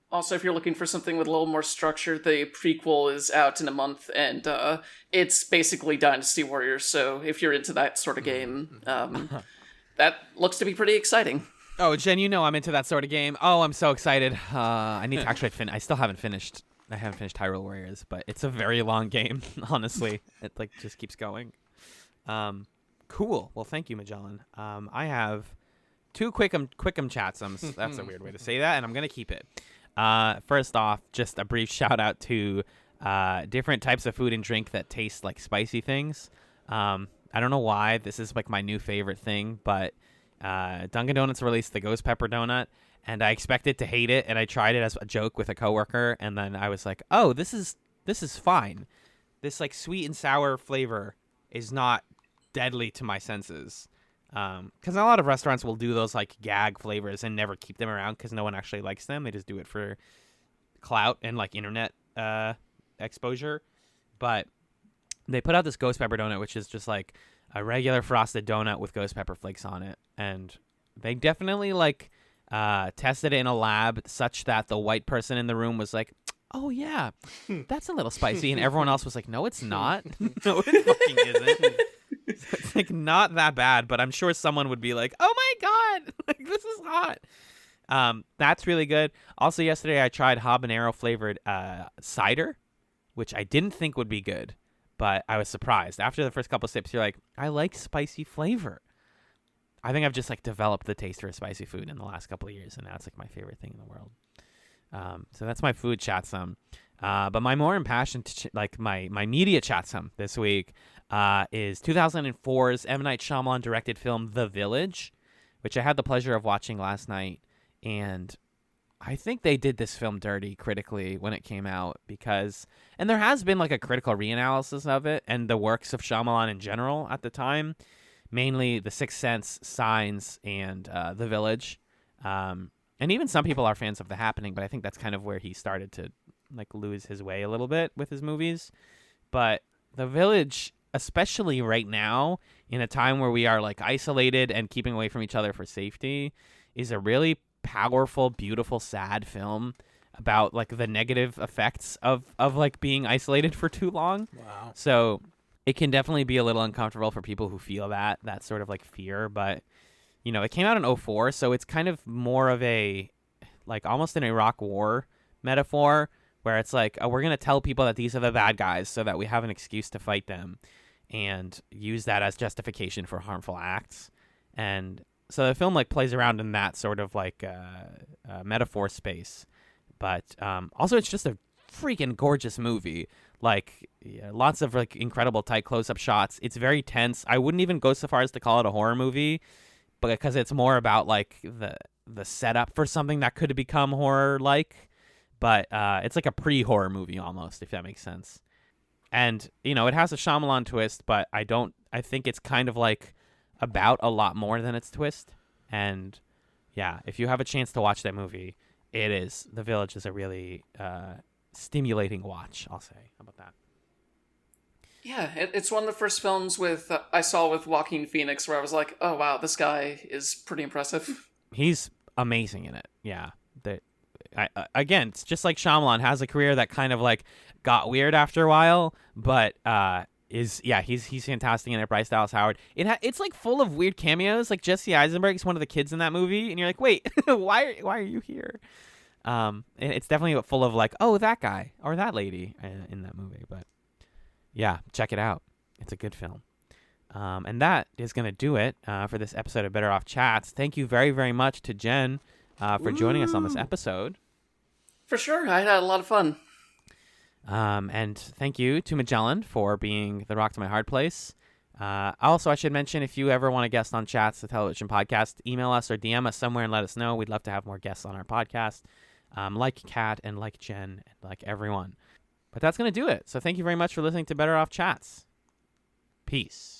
Also, if you're looking for something with a little more structure, the prequel is out in a month, and it's basically Dynasty Warriors. So if you're into that sort of game, that looks to be pretty exciting. Oh, Jen, I'm into that sort of game. Oh, I'm so excited. I need to actually I still haven't finished. I haven't finished Hyrule Warriors, but it's a very long game, honestly. It like just keeps going. Cool. Well, thank you, Magellan. I have 2 quickum chatsums. That's a weird way to say that, and I'm going to keep it. First off, just a brief shout out to different types of food and drink that taste like spicy things. I don't know why this is like my new favorite thing, but Dunkin' Donuts released the Ghost Pepper Donut, and I expected to hate it, and I tried it as a joke with a coworker, and then I was like, oh, this is fine. This like sweet and sour flavor is not deadly to my senses. Because a lot of restaurants will do those like gag flavors and never keep them around because no one actually likes them. They just do it for clout and like internet exposure. But they put out this ghost pepper donut, which is just like a regular frosted donut with ghost pepper flakes on it, and they definitely like tested it in a lab such that the white person in the room was like, oh yeah, that's a little spicy, and everyone else was like, no, it's not. No, it fucking isn't. So it's like not that bad, but I'm sure someone would be like, oh my god, like this is hot. That's really good. Also yesterday I tried habanero flavored cider, which I didn't think would be good, but I was surprised. After the first couple sips, you're like, I like spicy flavor. I think I've just like developed the taste for spicy food in the last couple of years, and now it's like my favorite thing in the world. So that's my food chatsum. But my more impassioned, my media chatsum this week is 2004's M. Night Shyamalan directed film The Village, which I had the pleasure of watching last night. And I think they did this film dirty critically when it came out and there has been like a critical reanalysis of it and the works of Shyamalan in general at the time, mainly The Sixth Sense, Signs, and The Village. And even some people are fans of The Happening, but I think that's kind of where he started to like lose his way a little bit with his movies. But The Village, especially right now, in a time where we are like isolated and keeping away from each other for safety, is a really powerful, beautiful, sad film about like the negative effects of like being isolated for too long. Wow. So it can definitely be a little uncomfortable for people who feel that sort of like fear, but you know, it came out in 2004, so it's kind of more of a, like, almost an Iraq war metaphor, where it's like, oh, we're going to tell people that these are the bad guys so that we have an excuse to fight them and use that as justification for harmful acts. And so the film, like, plays around in that sort of, like, metaphor space. But also, it's just a freaking gorgeous movie. Like, yeah, lots of, like, incredible tight close-up shots. It's very tense. I wouldn't even go so far as to call it a horror movie, but because it's more about like the setup for something that could become horror like, but it's like a pre-horror movie almost, if that makes sense. And you know, it has a Shyamalan twist, but I think it's kind of like about a lot more than its twist. And yeah, if you have a chance to watch that movie, The Village is a really stimulating watch, I'll say. How about that? Yeah, it's one of the first films I saw with Joaquin Phoenix where I was like, oh wow, this guy is pretty impressive. He's amazing in it. Yeah. Again, it's just like Shyamalan has a career that kind of like got weird after a while, but he's fantastic in it. Bryce Dallas Howard. It's like full of weird cameos. Like Jesse Eisenberg's one of the kids in that movie, and you're like, wait, why are you here? And it's definitely full of like, oh, that guy or that lady in that movie, but. Yeah, check it out. It's a good film. And that is going to do it for this episode of Better Off Chats. Thank you very, very much to Jen for joining us on this episode. For sure. I had a lot of fun. And thank you to Magellan for being the rock to my hard place. Also, I should mention, if you ever want to guest on Chatz, the television podcast, email us or DM us somewhere and let us know. We'd love to have more guests on our podcast, like Kat and like Jen and like everyone. But that's going to do it. So thank you very much for listening to Better Off Chats. Peace.